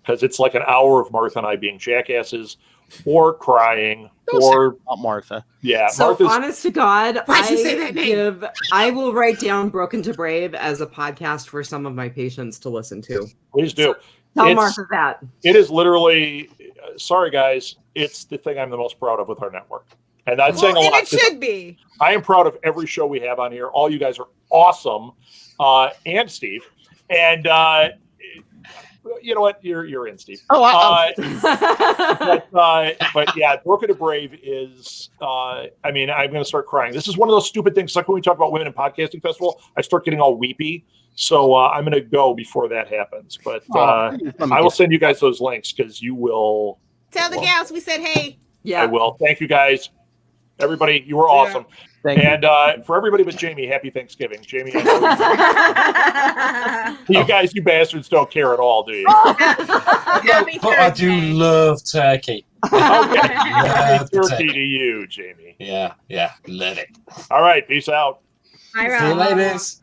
Because it's like an hour of Martha and I being jackasses or crying or not Martha. Yeah. So Martha's, honest to God, Why'd you say that name? I will write down Broken to Brave as a podcast for some of my patients to listen to. Please do. Tell Martha that. It is literally, sorry guys, it's the thing I'm the most proud of with our network. And I'm saying a lot. And it should be. I am proud of every show we have on here. All you guys are awesome. And Steve. And you know what? You're in, Steve. But yeah, Broken to Brave is, I mean, I'm going to start crying. This is one of those stupid things. Like when we talk about Women in Podcasting Festival, I start getting all weepy. So I'm going to go before that happens. But I will send you guys those links because you will. Tell the gals we said hey. Yeah. I will. Thank you guys. Everybody, you were awesome. Thank you. And for everybody but Jamie, happy Thanksgiving. Jamie, you guys, you bastards don't care at all, do you? But I do love turkey. Okay. Happy turkey to you, Jamie. Yeah, love it. All right, peace out. See you ladies.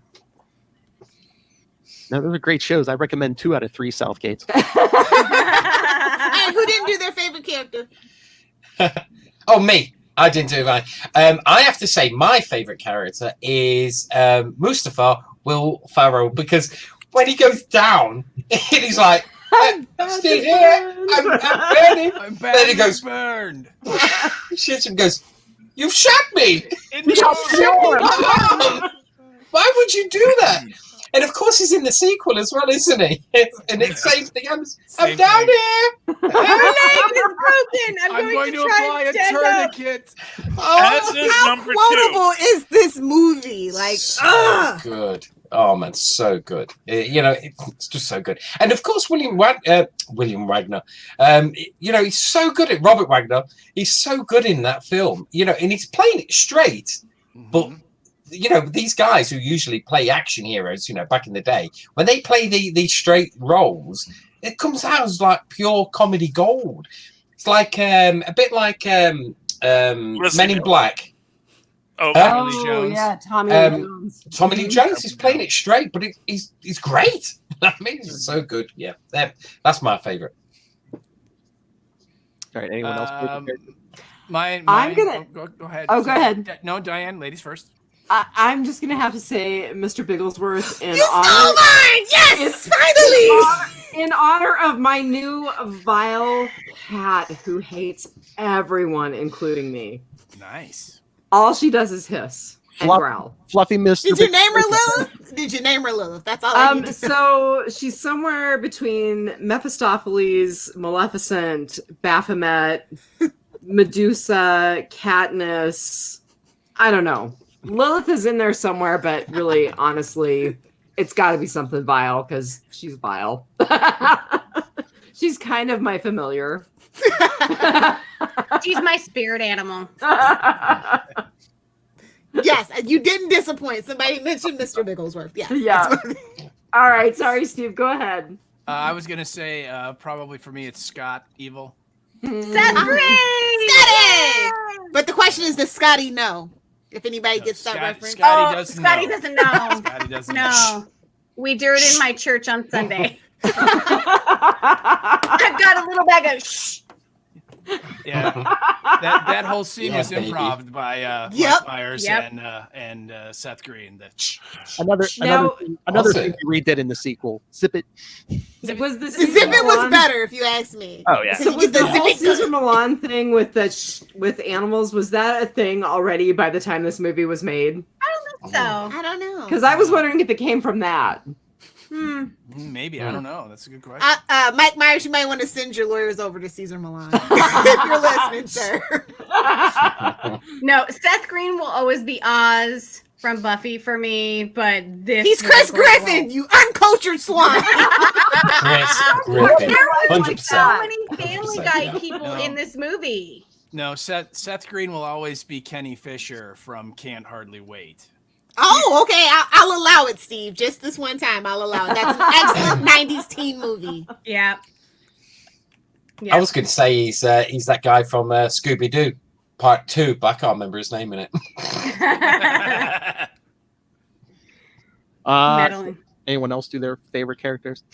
No, those are great shows. I recommend 2 out of 3 Southgates. And who didn't do their favorite character? Oh, me. I didn't do mine. I have to say my favorite character is Mustafa Will Farrell, because when he goes down, he's like, I'm still here. I'm burning. I'm Then he goes, burned. Shits and goes, you've shot me. Indoors. Why would you do that? And of course, he's in the sequel as well, isn't he? And it's same thing. I'm down here. My leg is broken. I'm going to try apply a stand up. tourniquet. As is How number quotable is this movie? Like, So good. Oh man, so good. It's just so good. And of course, William Wagner. He's so good at Robert Wagner. He's so good in that film. And he's playing it straight, but. These guys who usually play action heroes, back in the day, when they play these straight roles, it comes out as like pure comedy gold. It's like a bit like Men in Black. Tommy Lee Jones. Yeah, Tommy Lee Jones. Tommy Lee Jones is playing it straight, but he's great. I mean, it's so good. Yeah, that's my favorite. All right, anyone else? I'm gonna. Go ahead. Oh, go ahead. No, Diane, ladies first. I'm just gonna have to say Mr. Bigglesworth in You stole honor. mine! Yes! Finally! In honor of my new vile cat who hates everyone, including me. Nice. All she does is hiss and growl. Fluffy Mr. Did you name her Lilith? Did you name her Lilith? That's all I need to know. So she's somewhere between Mephistopheles, Maleficent, Baphomet, Medusa, Katniss. I don't know. Lilith is in there somewhere, but really, honestly, it's got to be something vile because she's vile. She's kind of my familiar. She's my spirit animal. Yes, you didn't disappoint. Somebody mentioned Mr. Bigglesworth. Yes. Yeah. All right. Sorry, Steve. Go ahead. I was gonna say probably for me it's Scott Evil. Seth Green! Scotty! But the question is, does Scotty know? If anybody gets that reference. Scotty doesn't Scotty know. doesn't know. Scotty doesn't know. No. We do it in my church on Sunday. I've got a little bag of shh. Yeah, that whole scene was improv by Mike Myers and Seth Green. Another thing we redid in the sequel. Zip it. Was the Zip it was better, if you ask me. Oh yeah. So was the whole Caesar Milan thing with with animals, was that a thing already by the time this movie was made? I don't think so. I don't know. Because I was wondering if it came from that. Maybe I don't know. That's a good question. Mike Myers, you might want to send your lawyers over to Caesar Milan if you're listening, sir. No, Seth Green will always be Oz from Buffy for me, but he's Chris Griffin, you uncultured swine. Chris Griffin, There was 100%. so many Family 100%, Guy yeah. people in this movie. No, Seth Green will always be Kenny Fisher from Can't Hardly Wait. Oh, okay. I'll allow it, Steve. Just this one time, I'll allow it. That's an excellent 90s teen movie. Yeah. I was going to say he's that guy from Scooby Doo Part 2, but I can't remember his name in it. Anyone else do their favorite characters?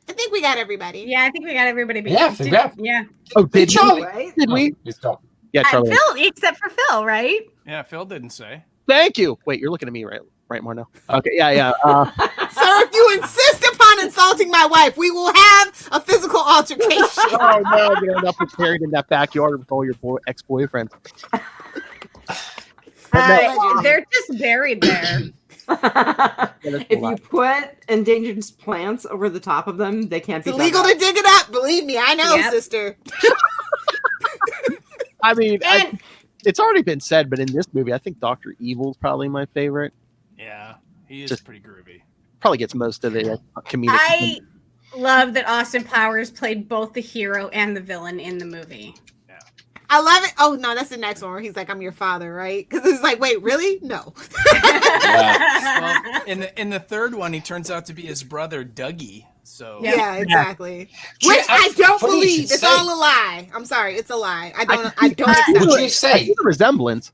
I think we got everybody. Yeah, I think we got everybody. Yeah, I think we have. Yeah. Oh, did Charlie? we? Did we? He's gone. Yeah, Charlie. Phil, except for Phil, right? Yeah, Phil didn't say. Thank you. Wait, you're looking at me, right, Marno? Okay, yeah. Sir, if you insist upon insulting my wife, we will have a physical altercation. Oh no, you're end up buried in that backyard with all your ex-boyfriends. They're just buried there. If you put endangered plants over the top of them, they can't be It's illegal to dig it up. Believe me, I know, sister. I mean, it's already been said, but in this movie, I think Dr. Evil's probably my favorite. Yeah, he is Just pretty groovy. Probably gets most of the comedic. I love that Austin Powers played both the hero and the villain in the movie. I love it. Oh no, that's the next one where he's like, "I'm your father," right? Because it's like, wait, really? No. Well, in the third one, he turns out to be his brother Dougie. So yeah, exactly. Which I don't believe. It's all a lie. I'm sorry, it's a lie. I don't accept Would it. you say the resemblance?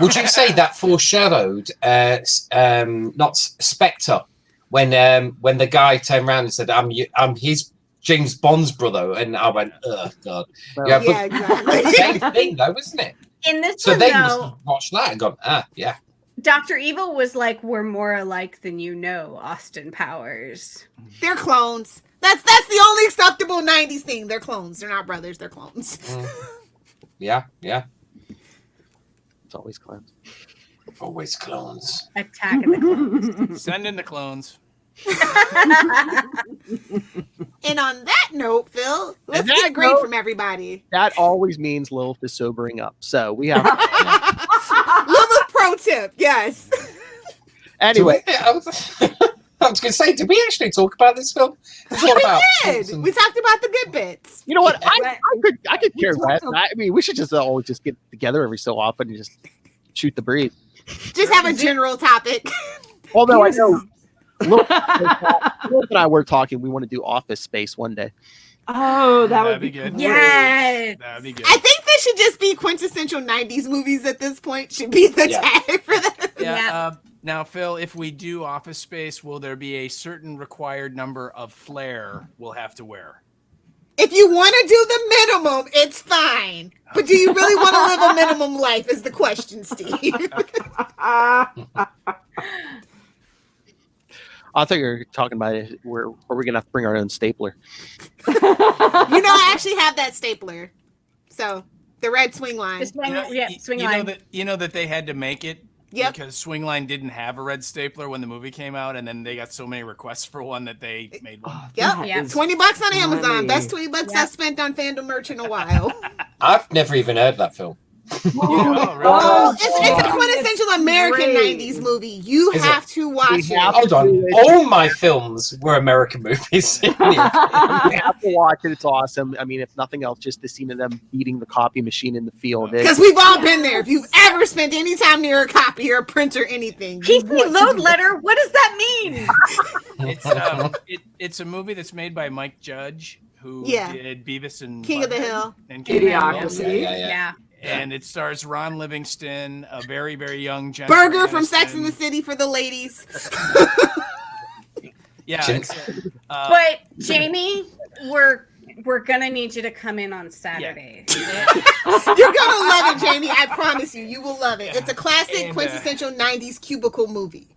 Would you say that foreshadowed not Spectre when the guy turned around and said, I'm his James Bond's brother, and I went, oh god. Yeah, but exactly. same thing though, isn't it? In this So one, they though, must have watched that and gone, yeah. Dr. Evil was like, we're more alike than you know, Austin Powers. They're clones. That's the only acceptable 90s thing. They're clones. They're not brothers. They're clones. Yeah. It's always clones. Always clones. Attacking the clones. Send in the clones. And on that note, Phil, let's that get a grade note- from everybody. That always means Lilith is sobering up. So we have. Lilith pro tip, yes. Anyway, I was going to say, did we actually talk about this film? It's all about We did. We talked about the good bits. you know what? I could care less. I mean, we should just always just get together every so often and just shoot the breeze. Just have a general topic. Although I know Lilith and I were talking, we want to do Office Space one day. Oh, that would That'd be good. Yes. That'd be good. I think they should just be quintessential 90s movies at this point. Should be the tag for that. Yeah. Now, Phil, if we do Office Space, will there be a certain required number of flair we'll have to wear? If you want to do the minimum, it's fine. But do you really want to live a minimum life is the question, Steve. I thought you were talking about it. We're going to have to bring our own stapler. I actually have that stapler. So, the red swing line. Swing you line. Know that they had to make it Yep. because Swingline didn't have a red stapler when the movie came out, and then they got so many requests for one that they made one. Yep. Yeah. $20 on Amazon. Best $20 I've spent on fandom merch in a while. I've never even heard that film. It's a quintessential American 90s movie. You have to watch it. Hold on. All my films were American movies. You have to watch it. It's awesome. I mean, if nothing else, just the scene of them beating the copy machine in the field. Because we've all been there. If you've ever spent any time near a copy or a printer, anything. PC load letter? What does that mean? It's a movie that's made by Mike Judge, who did Beavis and King of the Hill. And King Idiocracy. Yeah. And it stars Ron Livingston, a very, very young Jennifer Burger from Aniston. Sex and the City for the ladies. Yeah. But Jamie, we're gonna need you to come in on Saturday. You're gonna love it, Jamie. I promise you, you will love it. It's a classic, quintessential '90s cubicle movie.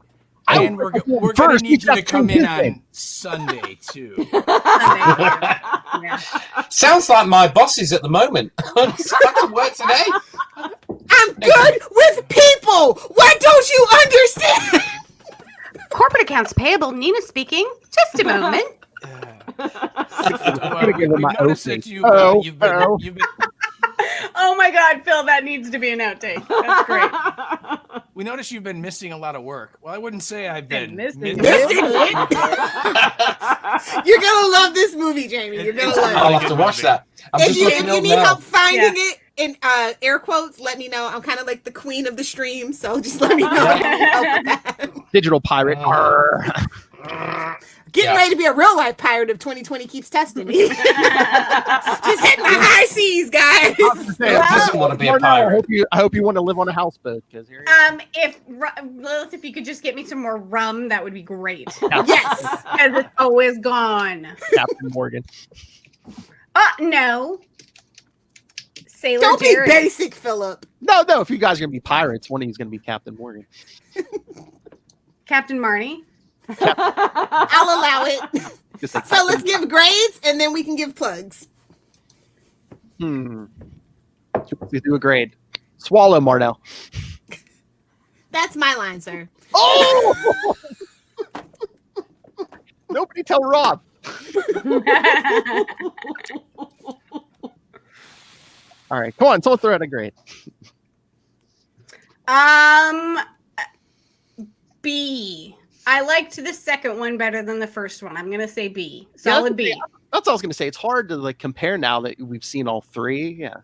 And we're going to need you to come in on Sunday, too. Sounds like my bosses at the moment. Got to work today. I'm good with people. What don't you understand? Corporate accounts payable. Nina speaking. Just a moment. Oh my God, Phil, that needs to be an outtake. That's great. We notice you've been missing a lot of work. Well, I wouldn't say I've been missing it. You're gonna love this movie, Jamie. You're gonna love it. I'll have to watch that. If you need help finding it in air quotes, let me know. I'm kind of like the queen of the stream, so just let me know. Digital pirate. Getting ready to be a real life pirate if 2020 keeps testing me. Just hitting the high seas, guys. Doesn't want to be a pirate. I hope you want to live on a houseboat. Lilith, if you could just get me some more rum, that would be great. Yes, because it's always gone. Captain Morgan. No. Sailor Don't Jared. be basic, Philip. No. If you guys are gonna be pirates, one of you is gonna be Captain Morgan. Captain Marnie. I'll allow it. So let's give grades and then we can give plugs. Let's do a grade. Swallow, Marnell. That's my line, sir. Oh! Nobody tell Rob. All right, come on. Someone throw out a grade. B. I liked the second one better than the first one. I'm gonna say B. Solid B. That's all I was gonna say. It's hard to compare now that we've seen all three. Yeah.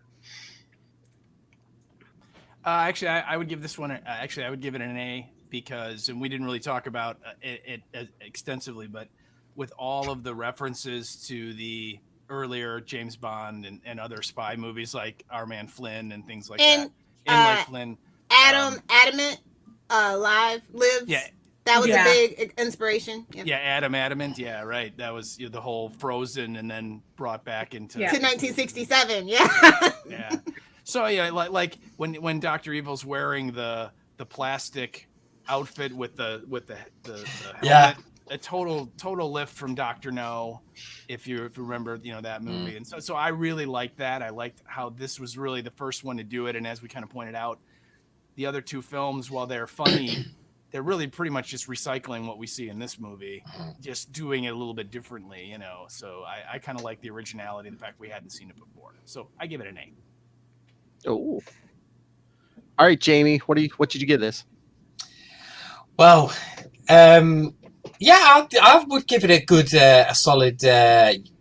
Actually, I would give this one. I would give it an A because, and we didn't really talk about it extensively, but with all of the references to the earlier James Bond and other spy movies like Our Man Flynn and things like that. Like Flynn. Adamant, lives. Yeah. That was a big inspiration. Yep. Yeah, Adamant. Yeah, right. That was the whole Frozen and then brought back into to 1967. Yeah. Yeah. So like when Dr. Evil's wearing the plastic outfit with the helmet, a total lift from Dr. No, if you remember that movie. And so I really liked that. I liked how this was really the first one to do it. And as we kind of pointed out, the other two films, while they're funny, they're really pretty much just recycling what we see in this movie, just doing it a little bit differently, So I kind of like the originality, the fact we hadn't seen it before. So I give it an A. Oh. All right, Jamie, what did you give this? Well, I would give it a good, a solid.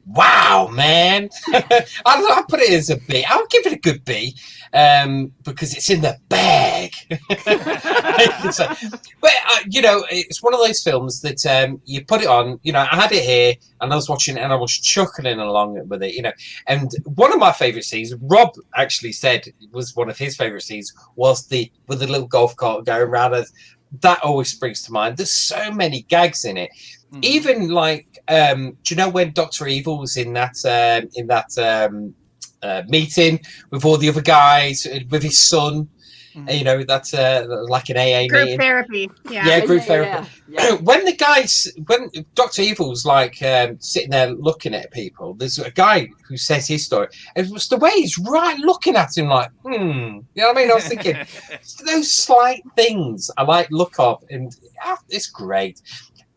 Wow, man! I'd put it as a B. I would give it a good B because it's in the bag. But it's one of those films that you put it on. I had it here and I was watching it and I was chuckling along with it. And one of my favorite scenes, Rob actually said was one of his favorite scenes, was with the little golf cart going around as that always springs to mind. There's so many gags in it. Even like, do you know when Dr. Evil was in that meeting with all the other guys with his son? You know, that's like an AA Group meeting. therapy. Yeah, group therapy. When Dr. Evil's like sitting there looking at people, there's a guy who says his story. It was the way he's looking at him like, you know what I mean? I was thinking, those slight things I like look of, and it's great.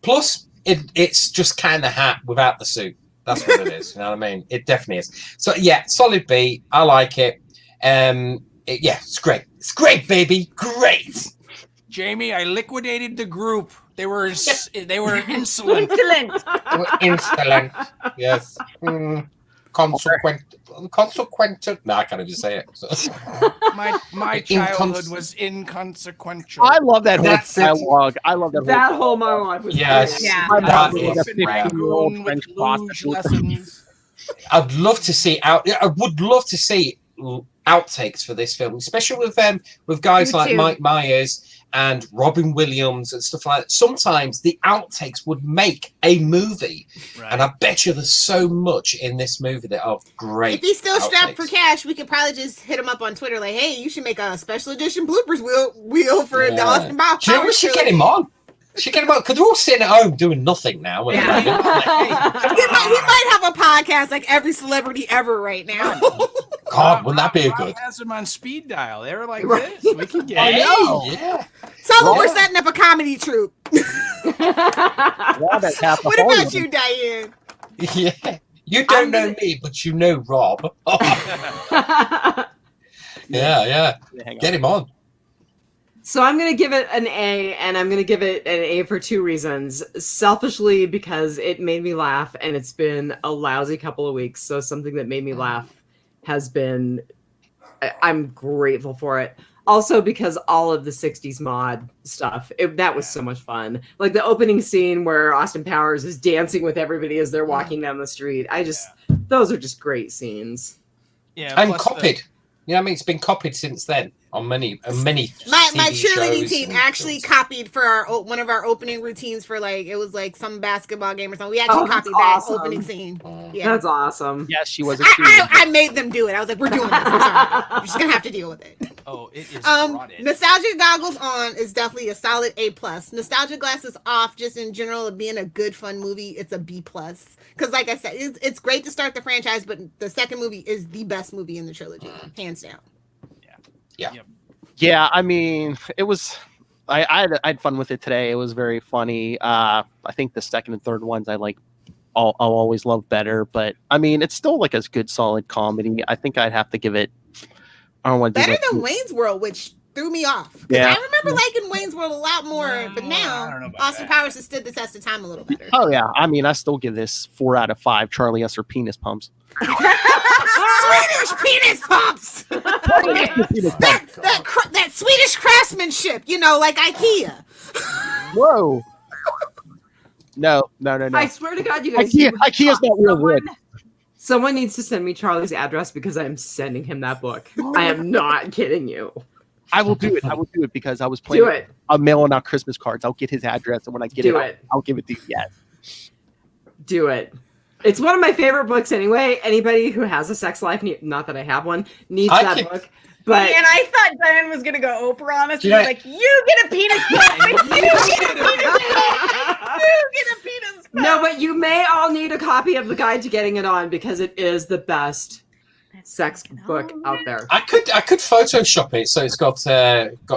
Plus, it's just kind of hat without the suit. That's what it is. You know what I mean? It definitely is. So yeah, solid B. I like it. Yeah, it's great. It's great, baby. Great. Jamie, I liquidated the group. They were insolent. Insolent. Insolent. Yes. Consequent. No, I can't even say it. So. My childhood was inconsequential. I love that whole That's it. dialogue. I love that. That whole monologue was Yes. great. Yeah. My mom That was a is rare. 15-year-old French prostitute. Lessons. I'd love to see I would love to see outtakes for this film, especially with guys Me like too. Mike Myers and Robin Williams and stuff like that. Sometimes the outtakes would make a movie, and I bet you there's so much in this movie that are great. If he's still strapped for outtakes. cash, we could probably just hit him up on Twitter like, hey, you should make a special edition bloopers wheel for the Austin Powers. Do you know we should get him on? She get him on because they're all sitting at home doing nothing now. He might have a podcast like every celebrity ever right now. God, wouldn't that be a Rob good? has them on speed dial. They were like this. We can get Hey, it. yeah. So we're setting up a comedy troupe. Yeah, that's half the What whole about movie. you, Diane? Yeah. You don't know me, but you know Rob. Yeah. Get him on. So I'm going to give it an A, and I'm going to give it an A for two reasons. Selfishly, because it made me laugh, and it's been a lousy couple of weeks. So something that made me laugh has been, I'm grateful for it. Also because all of the 60s mod stuff, that was so much fun. Like the opening scene where Austin Powers is dancing with everybody as they're walking down the street. Those are just great scenes. Yeah, And plus copied. You know what I mean? It's been copied since then on many My TV cheerleading shows team and actually films. copied for one of our opening routines for it was like some basketball game or something. We actually Oh, that's copied that awesome. opening scene. Yeah. That's awesome. Yes, she was a I made them do it. I was like, we're doing this. I'm sorry. You're just gonna have to deal with it. Oh, it is brought in. Nostalgia goggles on is definitely a solid A+. Nostalgia glasses off, just in general of being a good fun movie, it's a B+. Because like I said, it's great to start the franchise, but the second movie is the best movie in the trilogy, hands down. Yeah. Yep. Yeah, I mean, it was. I had fun with it today. It was very funny. I think the second and third ones I'll always love better, but I mean, it's still like a good solid comedy. I think I'd have to give it. I don't want to Better than Wayne's World, which threw me off. Yeah. I remember liking Wayne's World a lot more, but I now don't know about Austin that. Powers has stood the test of time a little better. Oh yeah, I mean, I still give this 4 out of 5 Charlie Esser penis pumps. Swedish penis pumps. that Swedish craftsmanship, like IKEA. Whoa. No. I swear to God, you guys. IKEA's not real wood. Someone needs to send me Charlie's address because I'm sending him that book. I am not kidding you. I will do it. Because I was playing. Do it. I'm mailing out Christmas cards. I'll get his address, and when I get Do it, I'll give it to you. Yes. Do it. It's one of my favorite books anyway. Anybody who has a sex life, not that I have one, needs that book. But and I thought Diane was gonna go Oprah on us. Yeah. Like, you get a penis pump. You get a penis pump. no, but you may all need a copy of the guide to getting it on because it is the best sex book out there. I could Photoshop it so it's got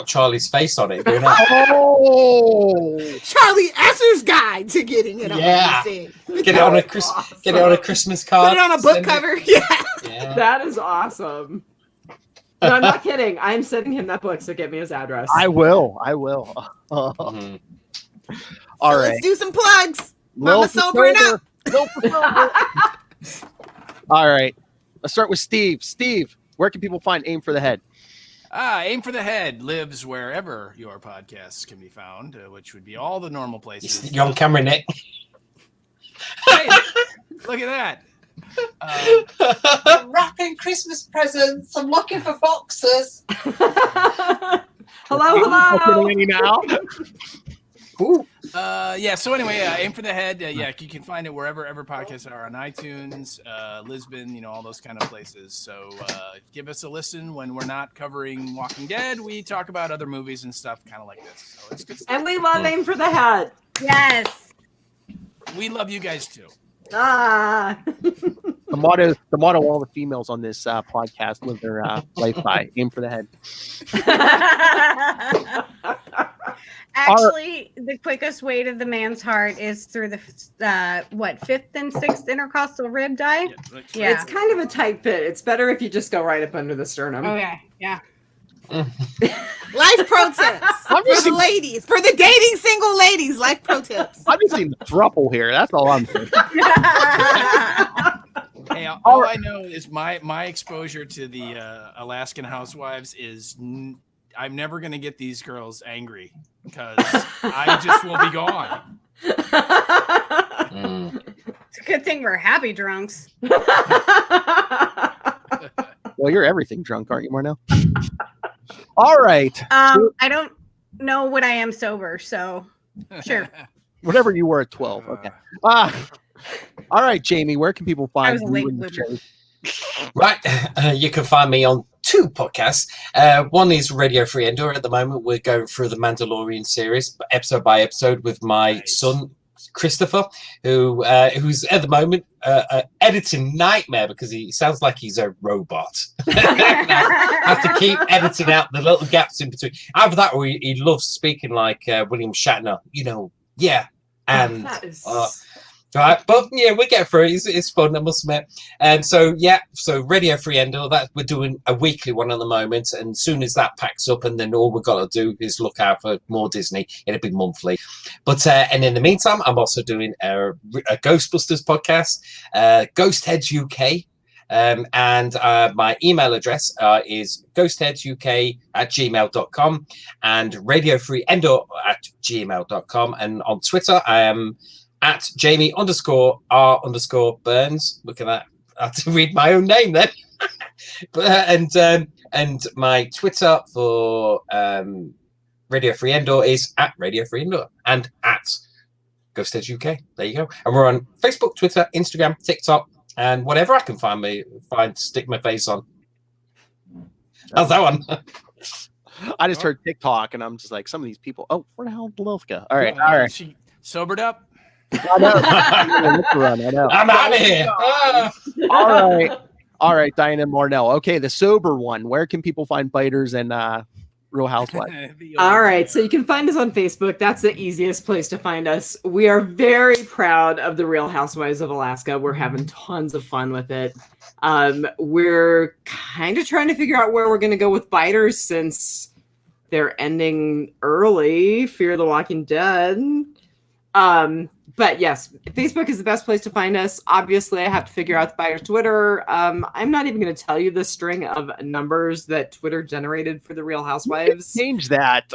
Charlie's face on it. Doing that. Oh, Charlie Esser's guide to getting it on. Yeah. the scene. Get it on a Christmas card. Put it on a book send it. cover. Yeah. Yeah. That is awesome. No, I'm not kidding. I'm sending him that book, so get me his address. I will. Mhm. All So right. let's do some plugs. Lil Mama sobering up. All right. Let's start with Steve. Steve, where can people find Aim for the Head? Aim for the Head lives wherever your podcasts can be found, which would be all the normal places. You're on camera, Nick. Hey, look at that. I'm wrapping Christmas presents. I'm looking for boxes. Hello. Now. Ooh. Yeah. So anyway, Aim for the Head. Yeah, you can find it wherever podcasts are on iTunes, Lisbon, all those kind of places. So give us a listen when we're not covering Walking Dead. We talk about other movies and stuff, kind of like this. So it's good stuff. And we love Aim for the Head. Yes. We love you guys too. The motto all the females on this podcast live their life by: aim for the head. Actually, the quickest way to the man's heart is through the fifth and sixth intercostal rib die. Yeah, It's kind of a tight fit. It's better if you just go right up under the sternum. Okay. Yeah. Life pro tips for the ladies, for the dating single ladies. Life pro tips. I'm just seeing the throuple here. That's all I'm saying. Hey, all I know is my exposure to the Alaskan housewives is I'm never going to get these girls angry because I just will be gone. It's a good thing we're happy drunks. Well, you're everything drunk, aren't you, Marnell? All right. I don't know what I am sober, so sure. Whatever you were at 12. Okay. All right, Jamie, where can people find you in the show? Right. You can find me on 2 podcasts. One is Radio Free Endor. At the moment, we're going through the Mandalorian series, episode by episode, with my son, Christopher, who's at the moment editing nightmare because he sounds like he's a robot. I have to keep editing out the little gaps in between. Either that or he loves speaking like William Shatner, yeah. And right, but yeah, we get through it. It's fun, I must admit. And so Radio Free Endor, that we're doing a weekly one at the moment, and as soon as that packs up, and then all we've got to do is look out for more Disney. It'll be monthly. But and in the meantime, I'm also doing a Ghostbusters podcast, Ghost Heads UK. And my email address is ghostheadsuk@gmail.com and radiofreeendor@gmail.com. And on Twitter, I am at Jamie_R_Burns. Look at that. I have to read my own name then. And my Twitter for Radio Free Endor is at Radio Free Endor and at Ghost Edge UK. There you go. And we're on Facebook, Twitter, Instagram, TikTok, and whatever I can stick my face on. How's that one? I just heard TikTok, and I'm just like, some of these people. Oh, where the hell did Belovka? All right. She sobered up. I know. I'm out of here. All right, Diana and Marnell. Okay, the sober one. Where can people find Biters and Real Housewives? All right, so you can find us on Facebook. That's the easiest place to find us. We are very proud of the Real Housewives of Alaska. We're having tons of fun with it. We're kind of trying to figure out where we're going to go with Biters since they're ending early. Fear the Walking Dead. But yes, Facebook is the best place to find us. Obviously, I have to figure out the Biters Twitter. I'm not even going to tell you the string of numbers that Twitter generated for the Real Housewives. Change that.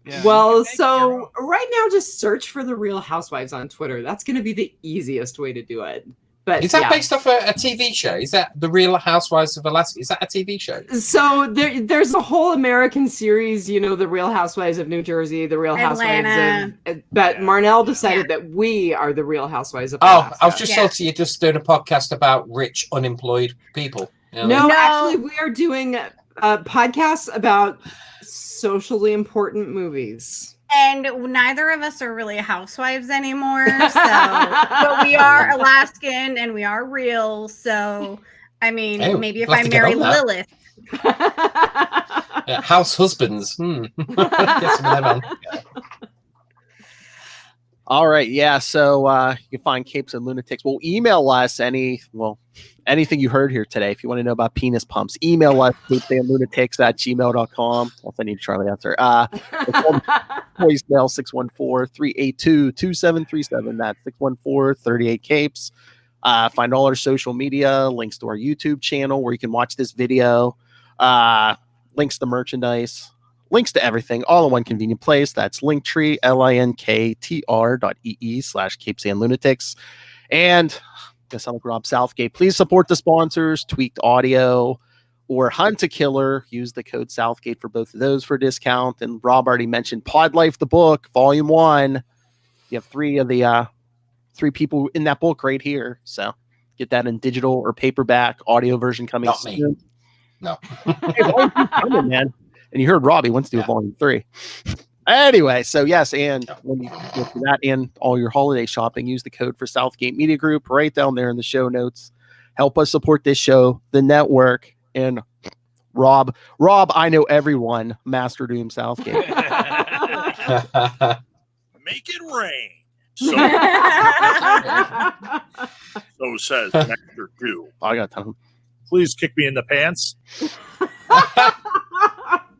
Yeah. Well, so right now, just search for the Real Housewives on Twitter. That's going to be the easiest way to do it. But is that based off a TV show? Is that the Real Housewives of Alaska? Is that a TV show? So there's a whole American series, the Real Housewives of New Jersey, the Real Housewives of... But Marnell decided that we are the Real Housewives of Alaska. I was just told you're just doing a podcast about rich, unemployed people. No, actually, we are doing podcasts about socially important movies. And neither of us are really housewives anymore. But we are Alaskan and we are real. So, I mean, maybe if I marry Lilith. House husbands. Get some of them on. All right. Yeah. So you can find Capes and Lunatics. Well, email us anything you heard here today. If you want to know about penis pumps, email us, capesandlunatics@gmail.com. I'll send you Charlie answer. Voicemail 614-382-2737. That's 614-38-CAPES. Find all our social media, links to our YouTube channel where you can watch this video, links to merchandise, links to everything, all in one convenient place. That's Linktree, linktr.ee/capesandlunatics. And I sound like Rob Southgate. Please support the sponsors, Tweaked Audio, or Hunt a Killer. Use the code Southgate for both of those for a discount. And Rob already mentioned Pod Life, the book, Volume 1. You have 3 of the 3 people in that book right here. So get that in digital or paperback, audio version coming Not soon. me. No. Hey, Volume 2 coming, man. And you heard Robbie wants to do a Volume 3. Anyway, so yes, and when you go through that and all your holiday shopping, use the code for Southgate Media Group right down there in the show notes. Help us support this show, the network, and Rob, I know everyone. Master Doom Southgate. Make it rain. So says Master Doom. I got time. Please kick me in the pants.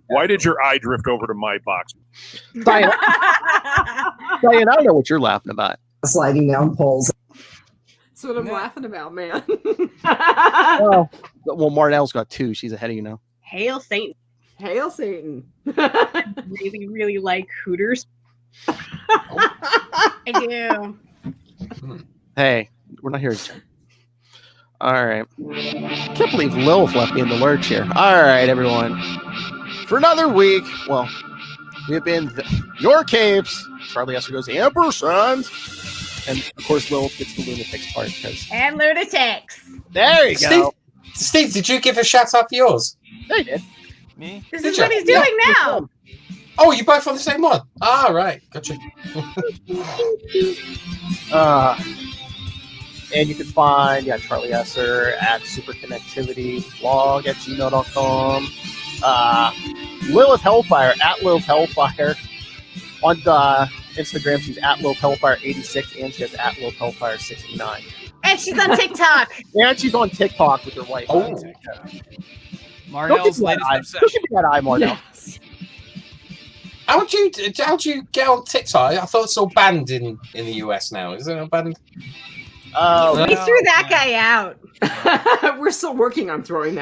Why did your eye drift over to my box? Diane, I don't know what you're laughing about. Sliding down poles. That's what I'm laughing about, man. Well, Marnell's got 2. She's ahead of you now. Hail Satan. Hail Satan. Really, really like Hooters. I do. Hey, we're not here to check. All right. Can't believe Lilith left me in the lurch here. All right, everyone. For another week, well, we have been your capes. Charlie Esther goes ampersand. And, of course, Lilith gets the lunatics part. And lunatics. There you go. Steve, did you give a shout out for yours? I did. Me? This is what he's doing now. Oh, you both on the same one? Ah, right. Gotcha. And you can find Charlie Esser at superconnectivityblog@gmail.com. Lilith Hellfire at Lilith Hellfire. On Instagram, she's at Lilith Hellfire 86, and she has at Lilith Hellfire 69. And she's on TikTok. And she's on TikTok with her wife. Oh. Marnell's latest obsession. Don't give me that eye, Marnell. Yes. How'd you get on TikTok? I thought it's all banned in the US now. Is it not banned? Oh, We threw that guy out. We're still working on throwing that